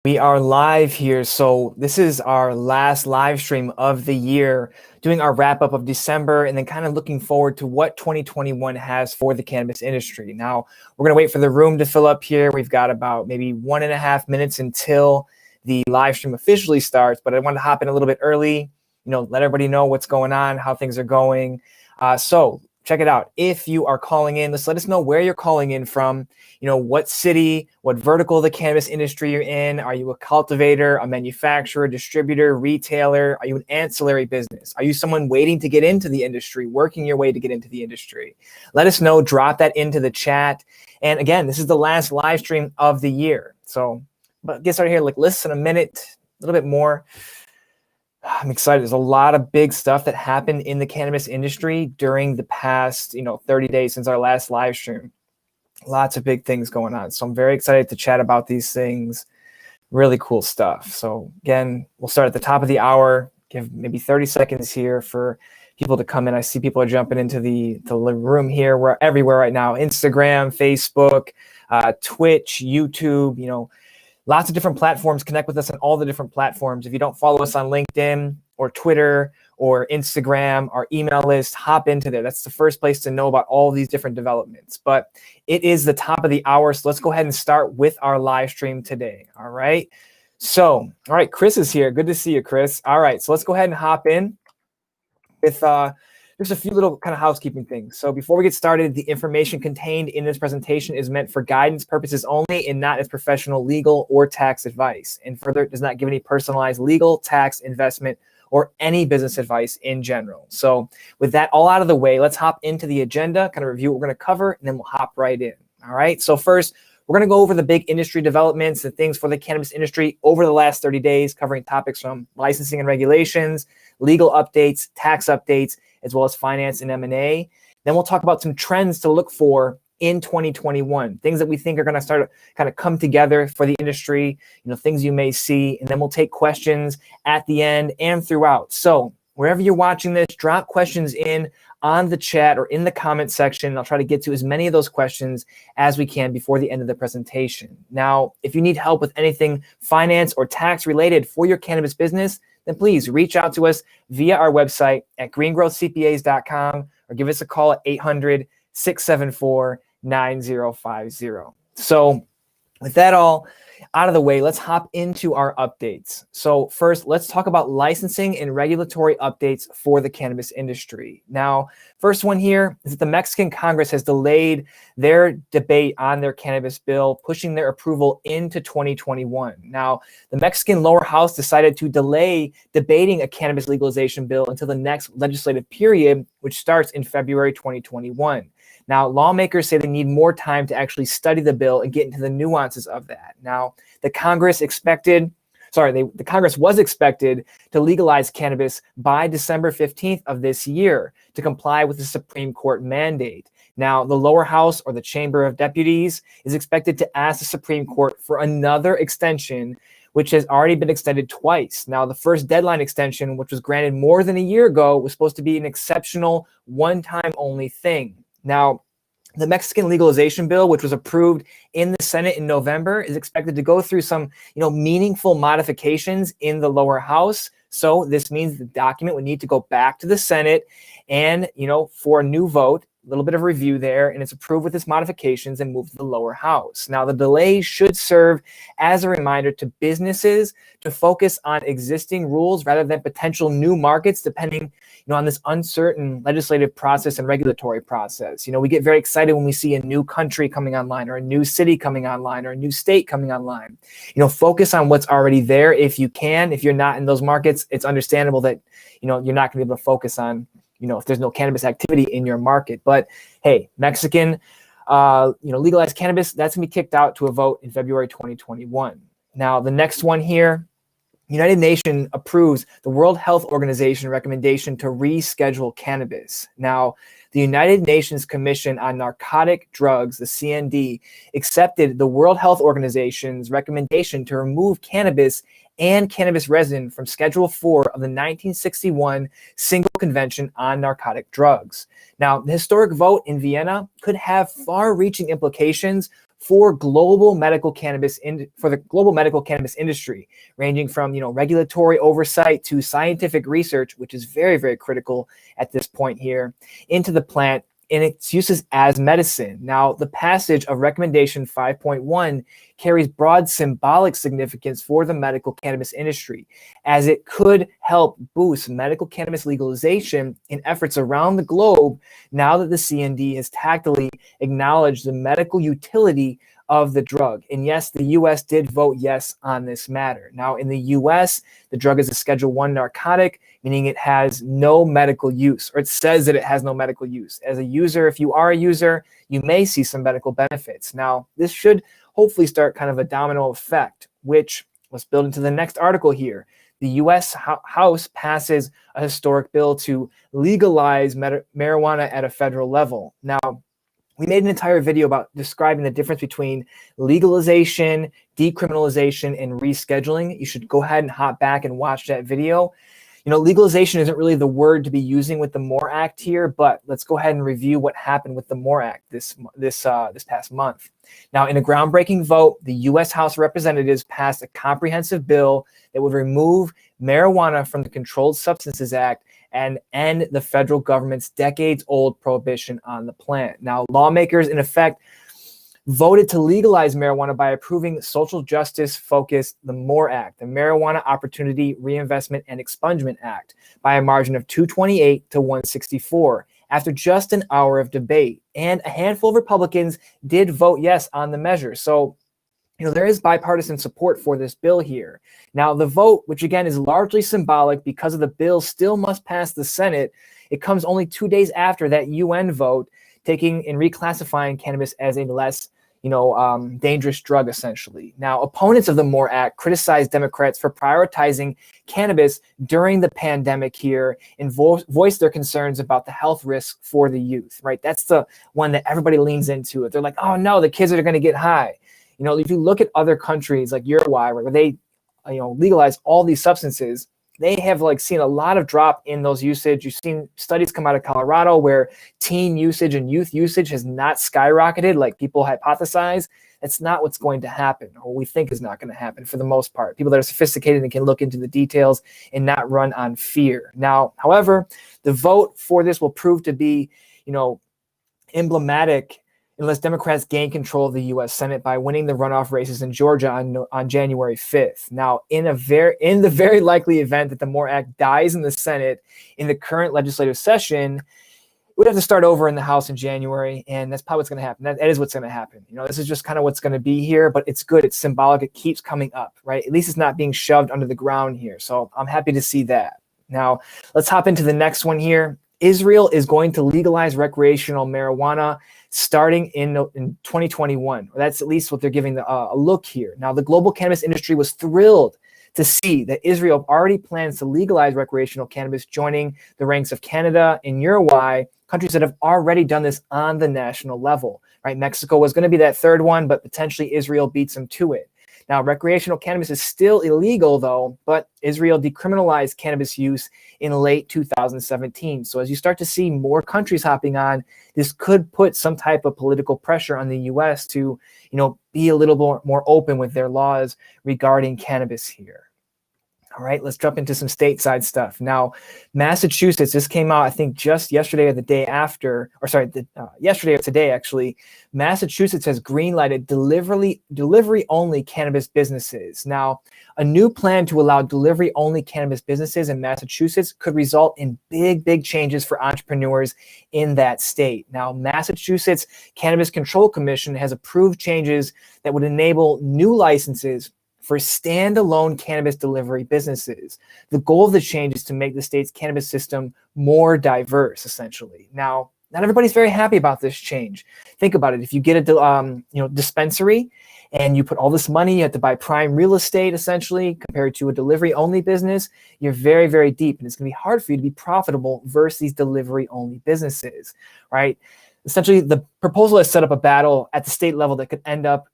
We are live here. So this is our last live stream of the year, doing our wrap up of December and then kind of looking forward to what 2021 has for the cannabis industry. Now, we're going to wait for the room to fill up here. We've got about maybe 1.5 minutes until the live stream officially starts, but I wanted to hop in a little bit early, let everybody know what's going on, how things are going. So check it out. If you are calling in, let us know where you're calling in from, what city, what vertical of the cannabis industry you're in. Are you a cultivator, a manufacturer, distributor, retailer? Are you an ancillary business? Are you someone waiting to get into the industry, working your way to get into the industry? Let us know, drop that into the chat. And again, this is the last live stream of the year. So but get started here, listen a minute, a little bit more. I'm excited. There's a lot of big stuff that happened in the cannabis industry during the past, 30 days since our last live stream. Lots of big things going on. So I'm very excited to chat about these things. Really cool stuff. So again, we'll start at the top of the hour, give maybe 30 seconds here for people to come in. I see people are jumping into the room here. We're everywhere right now. Instagram, Facebook, Twitch, YouTube, lots of different platforms. Connect with us on all the different platforms. If you don't follow us on LinkedIn or Twitter or Instagram, our email list, hop into there. That's the first place to know about all these different developments. But it is the top of the hour, so let's go ahead and start with our live stream today. All right. So, all right, Chris is here. Good to see you, Chris. All right, so let's go ahead and hop in with just a few little kind of housekeeping things. So before we get started, the information contained in this presentation is meant for guidance purposes only and not as professional, legal, or tax advice. And further, it does not give any personalized legal, tax, investment, or any business advice in general. So with that all out of the way, let's hop into the agenda, kind of review what we're going to cover, and then we'll hop right in. All right. So first, we're going to go over the big industry developments and things for the cannabis industry over the last 30 days, covering topics from licensing and regulations, legal updates, tax updates, as well as finance and M&A. Then we'll talk about some trends to look for in 2021, things that we think are going to start to kind of come together for the industry, things you may see. And then we'll take questions at the end and throughout. So wherever you're watching this, drop questions in on the chat or in the comment section. I'll try to get to as many of those questions as we can before the end of the presentation. Now, if you need help with anything finance or tax related for your cannabis business, then please reach out to us via our website at greengrowthcpas.com or give us a call at 800-674-9050. So with that all out of the way, let's hop into our updates. So first, let's talk about licensing and regulatory updates for the cannabis industry. Now, first one here is that the Mexican Congress has delayed their debate on their cannabis bill, pushing their approval into 2021. Now, the Mexican lower house decided to delay debating a cannabis legalization bill until the next legislative period, which starts in February 2021. Now, lawmakers say they need more time to actually study the bill and get into the nuances of that. Now, the Congress was expected to legalize cannabis by December 15th of this year to comply with the Supreme Court mandate. Now, the lower house or the Chamber of Deputies is expected to ask the Supreme Court for another extension, which has already been extended twice. Now, the first deadline extension, which was granted more than a year ago, was supposed to be an exceptional one-time only thing. Now, the Mexican legalization bill, which was approved in the Senate in November, is expected to go through some, meaningful modifications in the lower house. So this means the document would need to go back to the Senate and, for a new vote, a little bit of review there, and it's approved with its modifications and moved to the lower house. Now, the delay should serve as a reminder to businesses to focus on existing rules rather than potential new markets, depending, on this uncertain legislative process and regulatory process. We get very excited when we see a new country coming online or a new city coming online or a new state coming online. Focus on what's already there if you can. If you're not in those markets, it's understandable that, you're not going to be able to focus on if there's no cannabis activity in your market. But hey, Mexican, legalized cannabis, that's gonna be kicked out to a vote in February 2021. Now, the next one here, United Nations approves the World Health Organization recommendation to reschedule cannabis. Now, the United Nations Commission on Narcotic Drugs, the CND, accepted the World Health Organization's recommendation to remove cannabis and cannabis resin from Schedule 4 of the 1961 Single Convention on Narcotic Drugs. Now, the historic vote in Vienna could have far-reaching implications for global medical cannabis for the global medical cannabis industry, ranging from regulatory oversight to scientific research, which is very, very critical at this point here, into the plant and its uses as medicine. Now, the passage of Recommendation 5.1 carries broad symbolic significance for the medical cannabis industry, as it could help boost medical cannabis legalization in efforts around the globe now that the CND has tactily acknowledged the medical utility of the drug. And yes, the US did vote yes on this matter. Now, in the US, the drug is a Schedule 1 narcotic, meaning it has no medical use, or it says that it has no medical use. As a user, if you are a user, you may see some medical benefits. Now, this should hopefully start kind of a domino effect, which let's build into the next article here. The US House passes a historic bill to legalize marijuana at a federal level. Now, we made an entire video about describing the difference between legalization, decriminalization, and rescheduling. You should go ahead and hop back and watch that video. Legalization isn't really the word to be using with the MORE Act here, but let's go ahead and review what happened with the MORE Act this past month. Now, in a groundbreaking vote, the U.S. House of Representatives passed a comprehensive bill that would remove marijuana from the Controlled Substances Act and end the federal government's decades-old prohibition on the plant. Now, lawmakers, in effect, voted to legalize marijuana by approving social justice-focused the MORE Act, the Marijuana Opportunity Reinvestment and Expungement Act, by a margin of 228 to 164 after just an hour of debate. And a handful of Republicans did vote yes on the measure. So, there is bipartisan support for this bill here. Now, the vote, which again is largely symbolic because of the bill still must pass the Senate, it comes only 2 days after that UN vote taking and reclassifying cannabis as a less dangerous drug, essentially. Now, opponents of the MORE Act criticized Democrats for prioritizing cannabis during the pandemic here and voiced their concerns about the health risks for the youth, right? That's the one that everybody leans into. They're like, oh no, the kids are going to get high. If you look at other countries like Uruguay, where they, legalize all these substances, they have seen a lot of drop in those usage. You've seen studies come out of Colorado where teen usage and youth usage has not skyrocketed like people hypothesize. That's not what's going to happen, or we think is not going to happen for the most part. People that are sophisticated and can look into the details and not run on fear. Now, however, the vote for this will prove to be, emblematic unless Democrats gain control of the U.S. Senate by winning the runoff races in Georgia on January 5th. Now, in the very likely event that the MORE Act dies in the Senate in the current legislative session, we'd have to start over in the House in January, and that's probably what's going to happen. That is what's going to happen. This is just kind of what's going to be here, but it's good. It's symbolic. It keeps coming up, right? At least it's not being shoved under the ground here. So I'm happy to see that. Now, let's hop into the next one here. Israel is going to legalize recreational marijuana starting in 2021. That's at least what they're giving a look here. Now, the global cannabis industry was thrilled to see that Israel already plans to legalize recreational cannabis, joining the ranks of Canada and Uruguay, countries that have already done this on the national level. Right? Mexico was going to be that third one, but potentially Israel beats them to it. Now, recreational cannabis is still illegal, though, but Israel decriminalized cannabis use in late 2017. So as you start to see more countries hopping on, this could put some type of political pressure on the U.S. to, be a little more open with their laws regarding cannabis here. All right, let's jump into some stateside stuff. Now, Massachusetts, this came out, I think, just yesterday or the day after, yesterday or today, actually. Massachusetts has greenlighted delivery-only cannabis businesses. Now, a new plan to allow delivery-only cannabis businesses in Massachusetts could result in big changes for entrepreneurs in that state. Now, Massachusetts Cannabis Control Commission has approved changes that would enable new licenses for standalone cannabis delivery businesses. The goal of the change is to make the state's cannabis system more diverse, essentially. Now, not everybody's very happy about this change. Think about it. If you get a dispensary and you put all this money, you have to buy prime real estate, essentially, compared to a delivery-only business, you're very deep, and it's going to be hard for you to be profitable versus these delivery-only businesses, right? Essentially, the proposal has set up a battle at the state level that could end up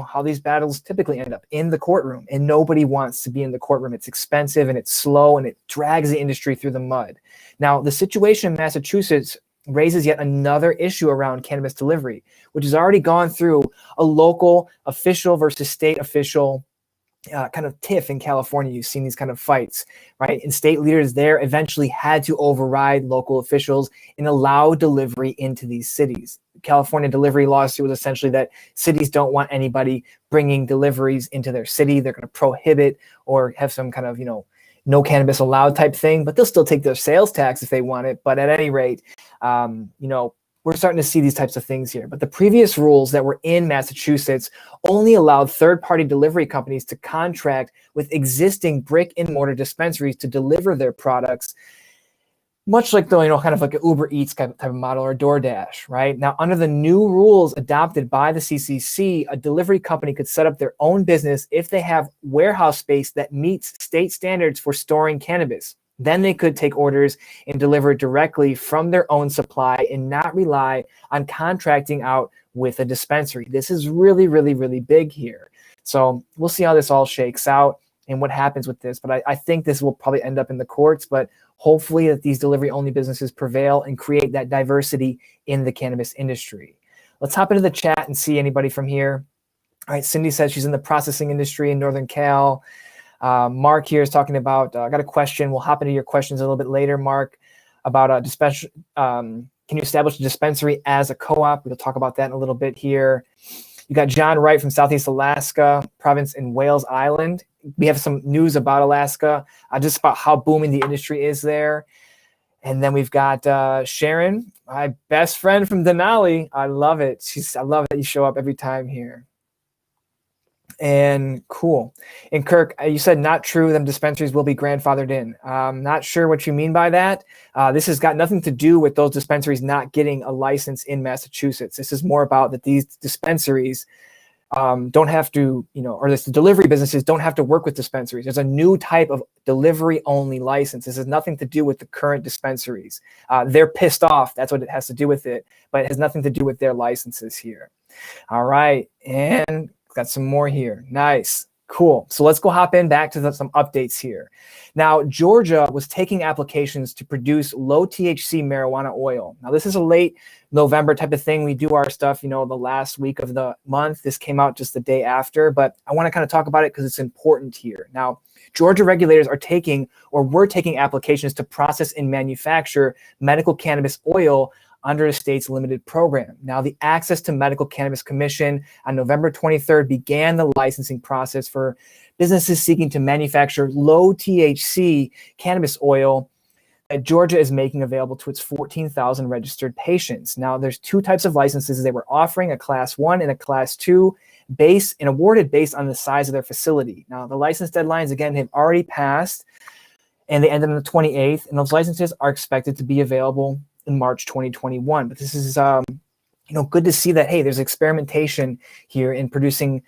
how these battles typically end up in the courtroom, and nobody wants to be in the courtroom. It's expensive and it's slow and it drags the industry through the mud. Now, the situation in Massachusetts raises yet another issue around cannabis delivery, which has already gone through a local official versus state official kind of tiff in California. You've seen these kind of fights, right? And state leaders there eventually had to override local officials and allow delivery into these cities. California delivery lawsuit was essentially that cities don't want anybody bringing deliveries into their city. They're going to prohibit or have some kind of, no cannabis allowed type thing, but they'll still take their sales tax if they want it. But at any rate, we're starting to see these types of things here. But the previous rules that were in Massachusetts only allowed third-party delivery companies to contract with existing brick and mortar dispensaries to deliver their products, much like the, kind of like an Uber Eats type of model or DoorDash, right? Now, under the new rules adopted by the CCC, a delivery company could set up their own business if they have warehouse space that meets state standards for storing cannabis. Then they could take orders and deliver directly from their own supply and not rely on contracting out with a dispensary. This is really, really, really big here. So we'll see how this all shakes out and what happens with this. But I think this will probably end up in the courts, but hopefully that these delivery-only businesses prevail and create that diversity in the cannabis industry. Let's hop into the chat and see anybody from here. All right, Cindy says she's in the processing industry in Northern Cal. Mark here is talking about, I got a question. We'll hop into your questions a little bit later, Mark, about a dispensary. Can you establish a dispensary as a co-op? We'll talk about that in a little bit here. You got John Wright from Southeast Alaska, province in Wales Island. We have some news about Alaska, just about how booming the industry is there. And then we've got Sharon, my best friend from Denali. I love it. I love that you show up every time here. And cool. And Kirk, you said not true. Them dispensaries will be grandfathered in. Not sure what you mean by that. This has got nothing to do with those dispensaries not getting a license in Massachusetts. This is more about that these dispensaries don't have to, or the delivery businesses don't have to work with dispensaries. There's a new type of delivery only license. This has nothing to do with the current dispensaries. They're pissed off. That's what it has to do with it, but it has nothing to do with their licenses here. All right. And got some more here. Nice. Cool. So let's go hop in back to some updates here. Now, Georgia was taking applications to produce low THC marijuana oil. Now, this is a late November type of thing. We do our stuff, the last week of the month. This came out just the day after, but I want to kind of talk about it because it's important here. Now, Georgia regulators are taking or were taking applications to process and manufacture medical cannabis oil under the state's limited program. Now, the Access to Medical Cannabis Commission on November 23rd began the licensing process for businesses seeking to manufacture low THC cannabis oil that Georgia is making available to its 14,000 registered patients. Now, there's two types of licenses they were offering, a Class 1 and a Class 2, based and awarded based on the size of their facility. Now, the license deadlines, again, have already passed, and they ended on the 28th, and those licenses are expected to be available in March 2021. But this is good to see that, hey, there's experimentation here in producing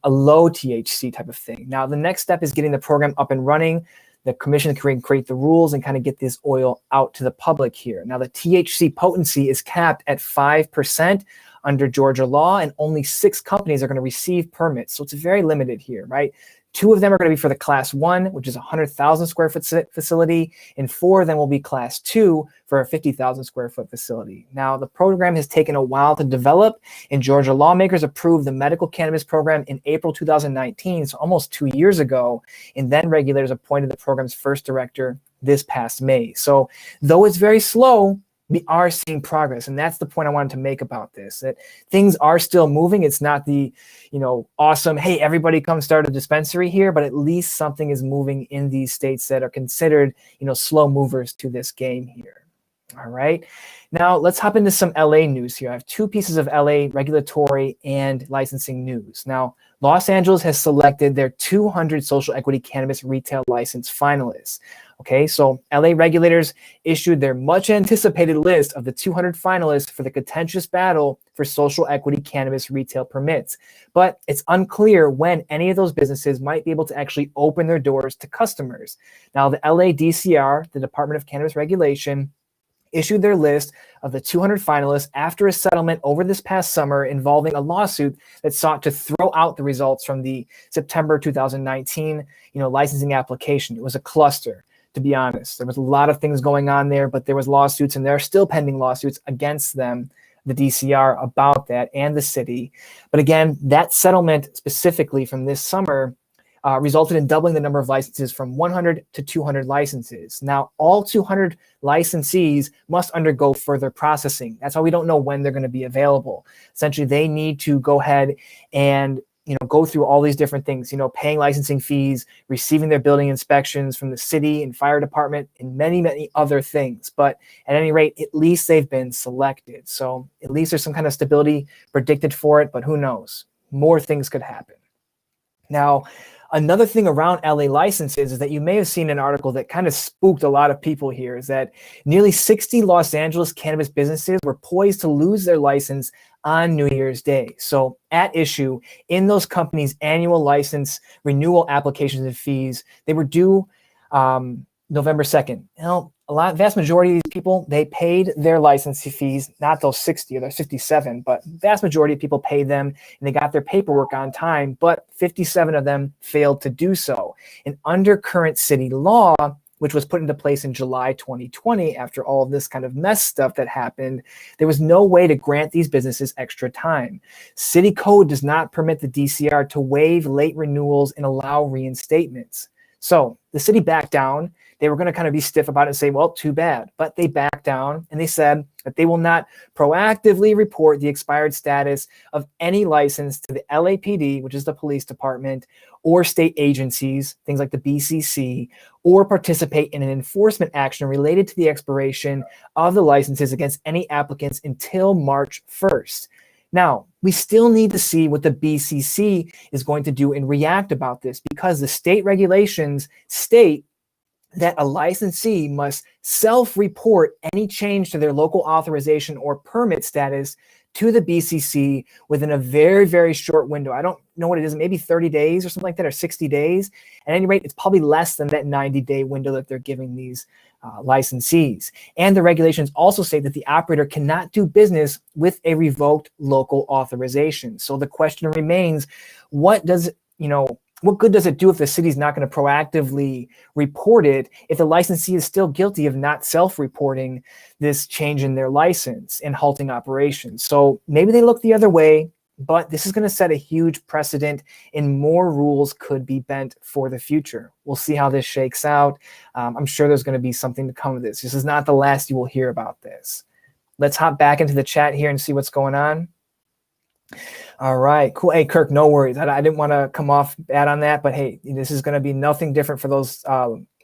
a low THC type of thing. Now, the next step is getting the program up and running. The commission can create the rules and kind of get this oil out to the public here. Now, the THC potency is capped at 5% under Georgia law, and only 6 companies are going to receive permits. So it's very limited here, right? 2 of them are going to be for the Class 1, which is a 100,000 square foot facility, and 4 of them will be Class 2 for a 50,000 square foot facility. Now, the program has taken a while to develop, and Georgia lawmakers approved the medical cannabis program in April 2019, so almost 2 years ago, and then regulators appointed the program's first director this past May. So though it's very slow, we are seeing progress. And that's the point I wanted to make about this, that things are still moving. It's not the, awesome, hey, everybody come start a dispensary here, but at least something is moving in these states that are considered, slow movers to this game here. All right. Now let's hop into some LA news here. I have 2 pieces of LA regulatory and licensing news. Now, Los Angeles has selected their 200 social equity cannabis retail license finalists. Okay, so LA regulators issued their much anticipated list of the 200 finalists for the contentious battle for social equity cannabis retail permits. But it's unclear when any of those businesses might be able to actually open their doors to customers. Now, the LA DCR, the Department of Cannabis Regulation, issued their list of the 200 finalists after a settlement over this past summer involving a lawsuit that sought to throw out the results from the September 2019 licensing application. It was a cluster. to be honest. There was a lot of things going on there, but there was lawsuits, and there are still pending lawsuits against them, the DCR, about that, and the city. But again, that settlement specifically from this summer resulted in doubling the number of licenses from 100 to 200 licenses. Now, all 200 licensees must undergo further processing. That's why we don't know when they're going to be available. Essentially, they need to go ahead and go through all these different things, paying licensing fees, receiving their building inspections from the city and fire department, and many, many other things. But at any rate, at least they've been selected. So at least there's some kind of stability predicted for it, but who knows? More things could happen. Now, another thing around LA licenses is that you may have seen an article that kind of spooked a lot of people here, is that nearly 60 Los Angeles cannabis businesses were poised to lose their license on New Year's Day. So at issue in those companies' annual license renewal applications and fees, they were due November 2nd. Vast majority of these people, they paid their licensing fees, not those 60 or those 57, but vast majority of people paid them, and they got their paperwork on time, but 57 of them failed to do so. And under current city law, which was put into place in July 2020, after all of this kind of mess stuff that happened, there was no way to grant these businesses extra time. City code does not permit the DCR to waive late renewals and allow reinstatements. So the city backed down. They were going to kind of be stiff about it and say, well, too bad. But they backed down, and they said that they will not proactively report the expired status of any license to the LAPD, which is the police department, or state agencies, things like the BCC, or participate in an enforcement action related to the expiration of the licenses against any applicants until March 1st. Now, we still need to see what the BCC is going to do and react about this, because the state regulations state that a licensee must self-report any change to their local authorization or permit status to the BCC within a very, very short window. I don't know what it is, maybe 30 days or something like that, or 60 days. At any rate, it's probably less than that 90-day window that they're giving these licensees. And the regulations also say that the operator cannot do business with a revoked local authorization. So the question remains, what good does it do if the city's not going to proactively report it if the licensee is still guilty of not self-reporting this change in their license and halting operations? So maybe they look the other way, but this is going to set a huge precedent, and more rules could be bent for the future. We'll see how this shakes out. I'm sure there's going to be something to come of this. This is not the last you will hear about this. Let's hop back into the chat here and see what's going on. All right, cool. Hey, Kirk, no worries. I didn't want to come off bad on that, but hey, this is going to be nothing different for those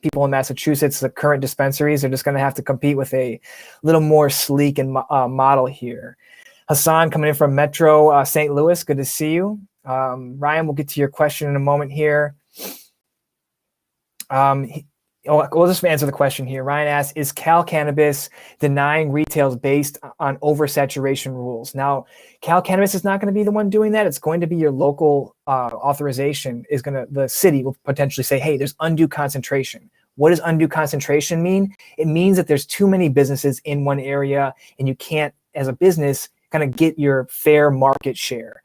people in Massachusetts. The current dispensaries are just going to have to compete with a little more sleek and model here. Hassan coming in from Metro St. Louis. Good to see you. Ryan, we'll get to your question in a moment here. We'll just answer the question here. Ryan asks, is Cal Cannabis denying retails based on oversaturation rules? Now, Cal Cannabis is not going to be the one doing that. It's going to be your local authorization. The city will potentially say, hey, there's undue concentration. What does undue concentration mean? It means that there's too many businesses in one area, and you can't, as a business, kind of get your fair market share.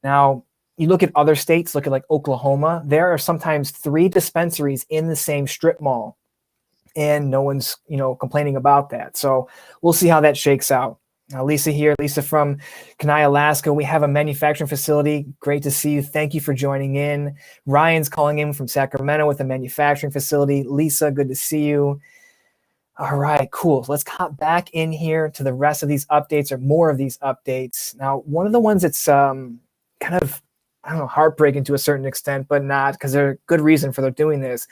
Now, you look at other states, look at like Oklahoma, there are sometimes 3 dispensaries in the same strip mall, and no one's, complaining about that. So we'll see how that shakes out. Lisa here, Lisa from Kenai, Alaska. We have a manufacturing facility. Great to see you. Thank you for joining in. Ryan's calling in from Sacramento with a manufacturing facility. Lisa, good to see you. All right, cool. So let's hop back in here to the rest of these updates, or more of these updates. Now, one of the ones that's kind of, heartbreaking to a certain extent, but not, because there's a good reason for doing this.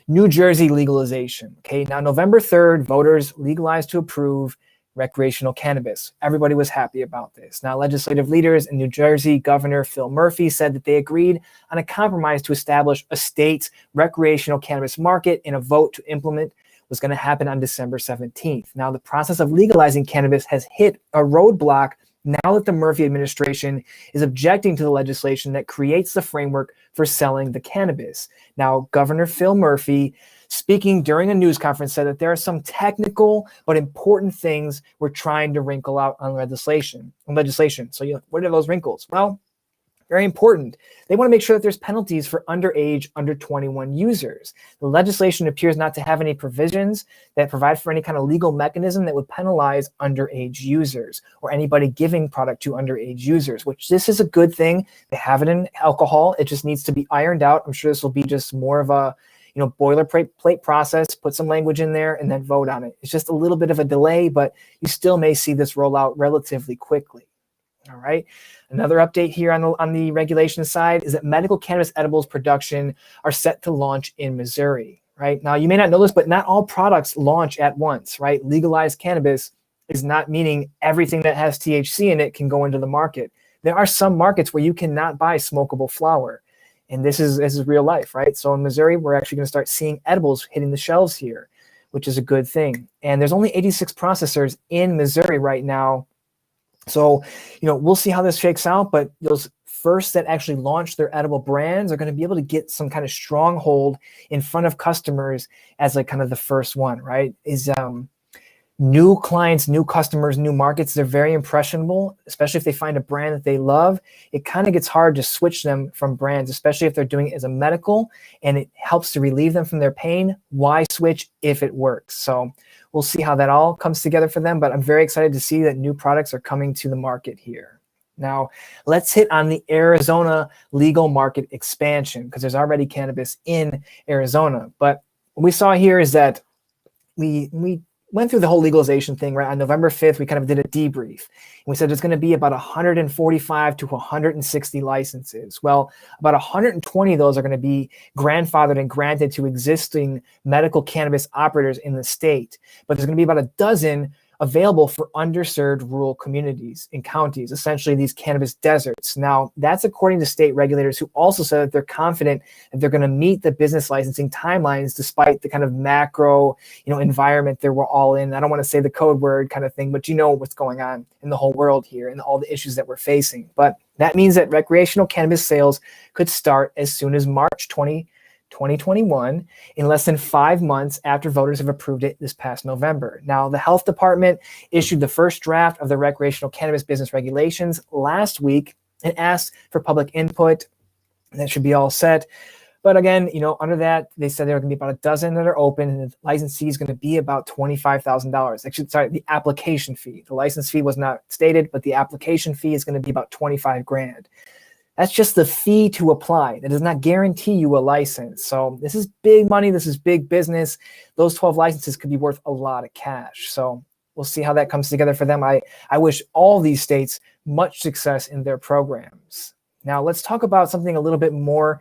New Jersey legalization. Okay, now November 3rd, voters legalized to approve recreational cannabis. Everybody was happy about this. Now, legislative leaders in New Jersey, Governor Phil Murphy, said that they agreed on a compromise to establish a state's recreational cannabis market, and a vote to implement was going to happen on December 17th. Now, the process of legalizing cannabis has hit a roadblock now that the Murphy administration is objecting to the legislation that creates the framework for selling the cannabis. Now, Governor Phil Murphy, speaking during a news conference, said that there are some technical but important things we're trying to wrinkle out on legislation. So what are those wrinkles? Well, Very important. They want to make sure that there's penalties for underage, under 21 users. The legislation appears not to have any provisions that provide for any kind of legal mechanism that would penalize underage users or anybody giving product to underage users, which this is a good thing. They have it in alcohol. It just needs to be ironed out. I'm sure this will be just more of a boilerplate process, put some language in there and then vote on it. It's just a little bit of a delay, but you still may see this roll out relatively quickly. All right. Another update here on the regulation side is that medical cannabis edibles production are set to launch in Missouri. Right now, you may not know this, but not all products launch at once. Right, legalized cannabis is not meaning everything that has THC in it can go into the market. There are some markets where you cannot buy smokable flower, and this is real life. Right, so in Missouri, we're actually going to start seeing edibles hitting the shelves here, which is a good thing. And there's only 86 processors in Missouri right now. So, we'll see how this shakes out, but those first that actually launch their edible brands are going to be able to get some kind of stronghold in front of customers as like kind of the first one, right? Is new clients, new customers, new markets, they're very impressionable, especially if they find a brand that they love. It kind of gets hard to switch them from brands, especially if they're doing it as a medical and it helps to relieve them from their pain. Why switch if it works? So we'll see how that all comes together for them, but I'm very excited to see that new products are coming to the market here. Now, let's hit on the Arizona legal market expansion because there's already cannabis in Arizona. But what we saw here is that we went through the whole legalization thing, right? On November 5th, we kind of did a debrief. And we said it's going to be about 145 to 160 licenses. Well, about 120 of those are going to be grandfathered and granted to existing medical cannabis operators in the state. But there's going to be about a dozen available for underserved rural communities and counties, essentially these cannabis deserts. Now, that's according to state regulators who also said that they're confident that they're going to meet the business licensing timelines despite the kind of macro, environment that we're all in. I don't want to say the code word kind of thing, but you know what's going on in the whole world here and all the issues that we're facing. But that means that recreational cannabis sales could start as soon as March 2021, in less than 5 months after voters have approved it this past November. Now, the health department issued the first draft of the recreational cannabis business regulations last week and asked for public input. That should be all set. But again, under that, they said there are going to be about a dozen that are open, and the license fee is going to be about $25,000. Actually, sorry, the application fee. The license fee was not stated, but the application fee is going to be about 25 grand. That's just the fee to apply. That does not guarantee you a license. So this is big money. This is big business. Those 12 licenses could be worth a lot of cash. So we'll see how that comes together for them. I wish all these states much success in their programs. Now let's talk about something a little bit more,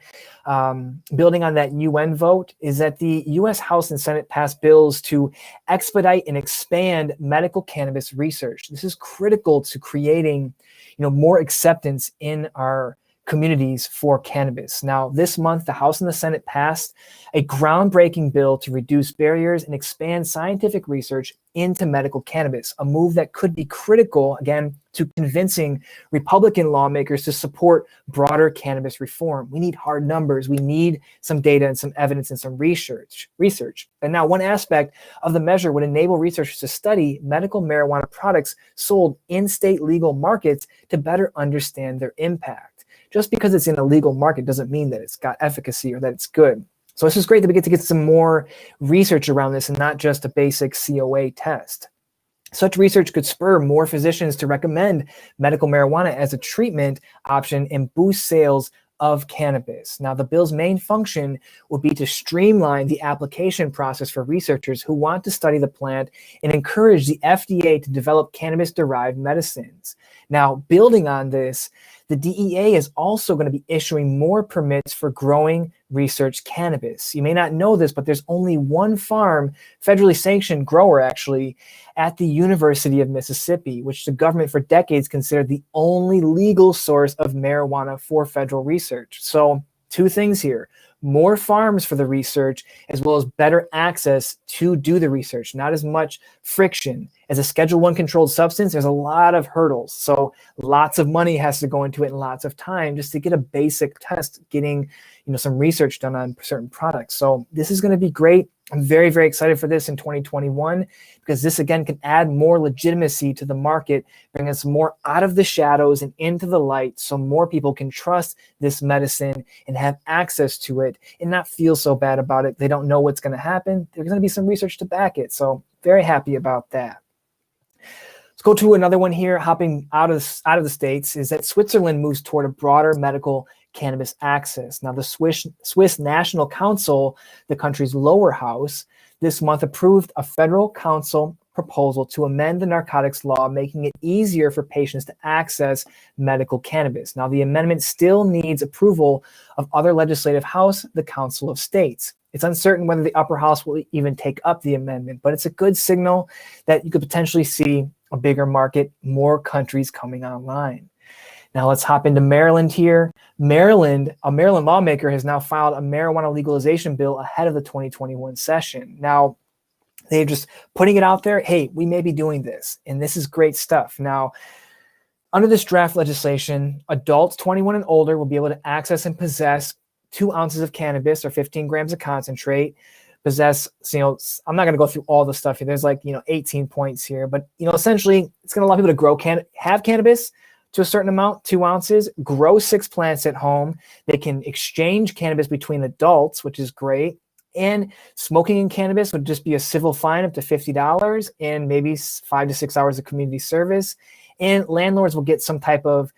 building on that UN vote, is that the US House and Senate passed bills to expedite and expand medical cannabis research. This is critical to creating, more acceptance in our communities for cannabis. Now, this month, the House and the Senate passed a groundbreaking bill to reduce barriers and expand scientific research into medical cannabis, a move that could be critical, again, to convincing Republican lawmakers to support broader cannabis reform. We need hard numbers. We need some data and some evidence and some research. And now one aspect of the measure would enable researchers to study medical marijuana products sold in state legal markets to better understand their impact. Just because it's in a legal market doesn't mean that it's got efficacy or that it's good. So this is great that we get to get some more research around this and not just a basic COA test. Such research could spur more physicians to recommend medical marijuana as a treatment option and boost sales of cannabis. Now, the bill's main function would be to streamline the application process for researchers who want to study the plant and encourage the FDA to develop cannabis-derived medicines. Now, building on this, the DEA is also going to be issuing more permits for growing research cannabis. You may not know this, but there's only one farm, federally sanctioned grower actually, at the University of Mississippi, which the government for decades considered the only legal source of marijuana for federal research. So 2 things here: more farms for the research, as well as better access to do the research, not as much friction. As a Schedule 1 controlled substance, there's a lot of hurdles. So lots of money has to go into it and lots of time just to get a basic test, getting some research done on certain products. So this is going to be great. I'm very, very excited for this in 2021 because this, again, can add more legitimacy to the market, bring us more out of the shadows and into the light so more people can trust this medicine and have access to it and not feel so bad about it. They don't know what's going to happen. There's going to be some research to back it. So very happy about that. Let's go to another one here, hopping out of the States, is that Switzerland moves toward a broader medical cannabis access. Now, the Swiss National Council, the country's lower house, this month approved a federal council proposal to amend the narcotics law, making it easier for patients to access medical cannabis. Now, the amendment still needs approval of other legislative house, the Council of States. It's uncertain whether the upper house will even take up the amendment, but it's a good signal that you could potentially see a bigger market, more countries coming online. Now let's hop into Maryland here. A Maryland lawmaker has now filed a marijuana legalization bill ahead of the 2021 session. Now, they're just putting it out there. Hey, we may be doing this, and this is great stuff. Now, under this draft legislation, adults 21 and older will be able to access and possess 2 ounces of cannabis or 15 grams of concentrate. Possess, I'm not going to go through all the stuff here. There's 18 points here, but essentially, it's going to allow people to have cannabis to a certain amount, 2 ounces, grow 6 plants at home. They can exchange cannabis between adults, which is great. And smoking in cannabis would just be a civil fine up to $50 and maybe 5 to 6 hours of community service. And landlords will get some type of,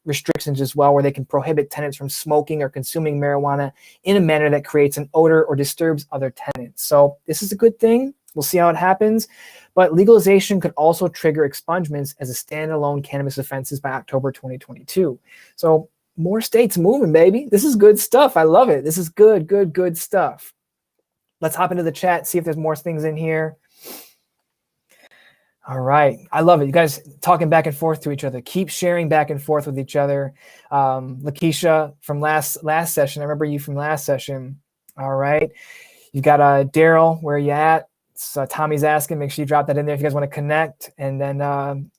restrictions as well, where they can prohibit tenants from smoking or consuming marijuana in a manner that creates an odor or disturbs other tenants. So this is a good thing. We'll see how it happens. But legalization could also trigger expungements as a standalone cannabis offenses by October 2022. So more states moving, baby. This is good stuff. I love it. This is good stuff. Let's hop into the chat, see if there's more things in here. All right. I love it. You guys talking back and forth to each other. Keep sharing back and forth with each other. Lakeisha from last session. I remember you from last session. All right. You've got Daryl, where you at? Tommy's asking. Make sure you drop that in there if you guys want to connect. And then,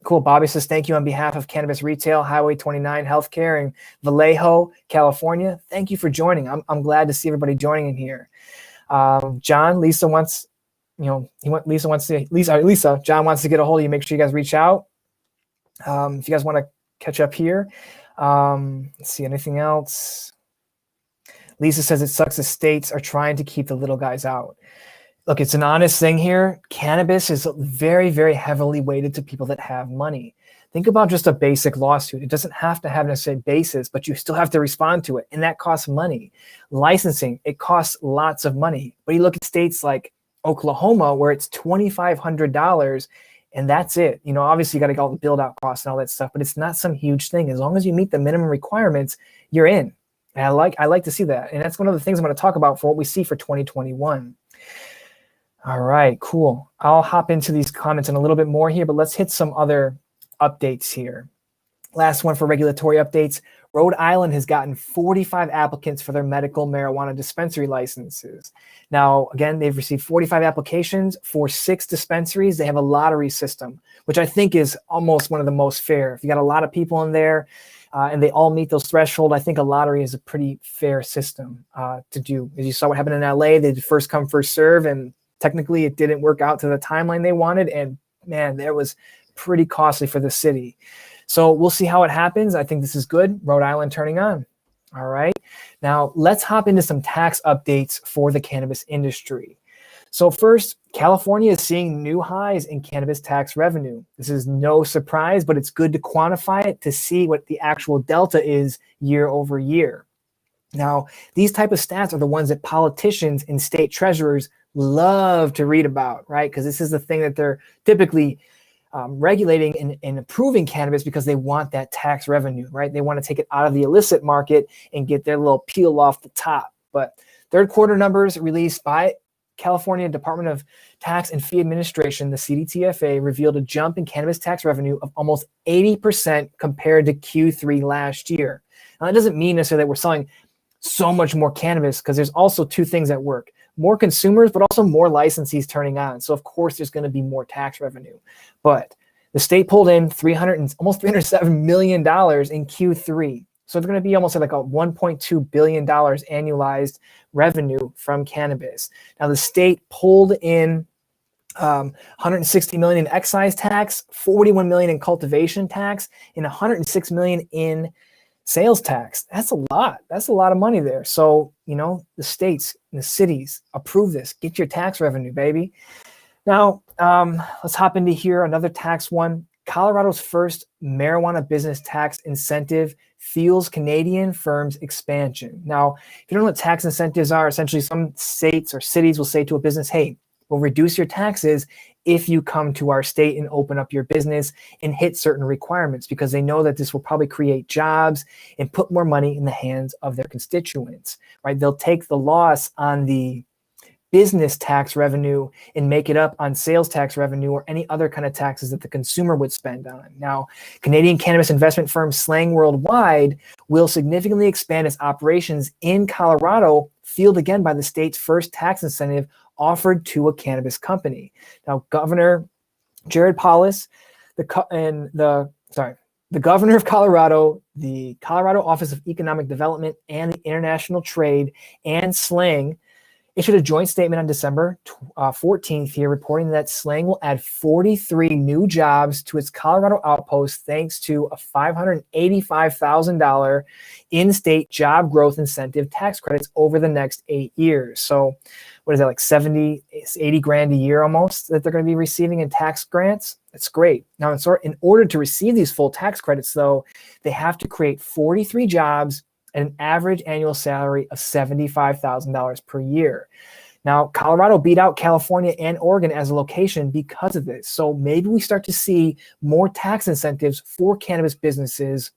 cool. Bobby says, thank you on behalf of Cannabis Retail, Highway 29 Healthcare in Vallejo, California. Thank you for joining. I'm glad to see everybody joining in here. John, Lisa wants... John wants to get a hold of you. Make sure you guys reach out. If you guys want to catch up here. Let's see, anything else? Lisa says it sucks the states are trying to keep the little guys out. Look, it's an honest thing here. Cannabis is very, very heavily weighted to people that have money. Think about just a basic lawsuit. It doesn't have to have necessarily basis, but you still have to respond to it. And that costs money. Licensing, it costs lots of money. But you look at states like Oklahoma, where it's $2,500 and that's it. Obviously you got to get all the build out costs and all that stuff, but it's not some huge thing. As long as you meet the minimum requirements, you're in. And I like to see that. And that's one of the things I'm going to talk about for what we see for 2021. All right, cool. I'll hop into these comments in a little bit more here, but let's hit some other updates here. Last one for regulatory updates. Rhode Island has gotten 45 applicants for their medical marijuana dispensary licenses. Now, again, they've received 45 applications for 6 dispensaries. They have a lottery system, which I think is almost one of the most fair. If you got a lot of people in there and they all meet those thresholds, I think a lottery is a pretty fair system to do. As you saw what happened in LA, they did first come, first serve, and technically it didn't work out to the timeline they wanted. And man, that was pretty costly for the city. So we'll see how it happens. I think this is good. Rhode Island turning on. All right. Now let's hop into some tax updates for the cannabis industry. So first, California is seeing new highs in cannabis tax revenue. This is no surprise, but it's good to quantify it to see what the actual delta is year over year. Now, these type of stats are the ones that politicians and state treasurers love to read about, right? Because this is the thing that they're typically regulating and approving cannabis because they want that tax revenue, right? They want to take it out of the illicit market and get their little peel off the top. But third quarter numbers released by California Department of Tax and Fee Administration, the CDTFA, revealed a jump in cannabis tax revenue of almost 80% compared to Q3 last year. Now, that doesn't mean necessarily that we're selling so much more cannabis because there's also two things at work: more consumers, but also more licensees turning on. So of course there's going to be more tax revenue. But the state pulled in almost $307 million in Q3. So it's going to be almost like a $1.2 billion annualized revenue from cannabis. Now the state pulled in 160 million in excise tax, 41 million in cultivation tax, and 106 million in sales tax. That's a lot. That's a lot of money there. So, the states and the cities approve this. Get your tax revenue, baby. Now, let's hop into here. Another tax one. Colorado's first marijuana business tax incentive fuels Canadian firms' expansion. Now, if you don't know what tax incentives are, essentially some states or cities will say to a business, hey, we'll reduce your taxes if you come to our state and open up your business and hit certain requirements, because they know that this will probably create jobs and put more money in the hands of their constituents, right? They'll take the loss on the business tax revenue and make it up on sales tax revenue or any other kind of taxes that the consumer would spend on. Now, Canadian cannabis investment firm Slang Worldwide will significantly expand its operations in Colorado, fueled again by the state's first tax incentive offered to a cannabis company. Now, Governor Jared Polis, the governor of Colorado, the Colorado Office of Economic Development and the International Trade, and Slang issued a joint statement on December 14th here, reporting that Slang will add 43 new jobs to its Colorado outpost thanks to a $585,000 in-state job growth incentive tax credits over the next 8 years. So what is that, like 80 grand a year almost that they're going to be receiving in tax grants? That's great. Now, in order to receive these full tax credits, though, they have to create 43 jobs at an average annual salary of $75,000 per year. Now, Colorado beat out California and Oregon as a location because of this. So maybe we start to see more tax incentives for cannabis businesses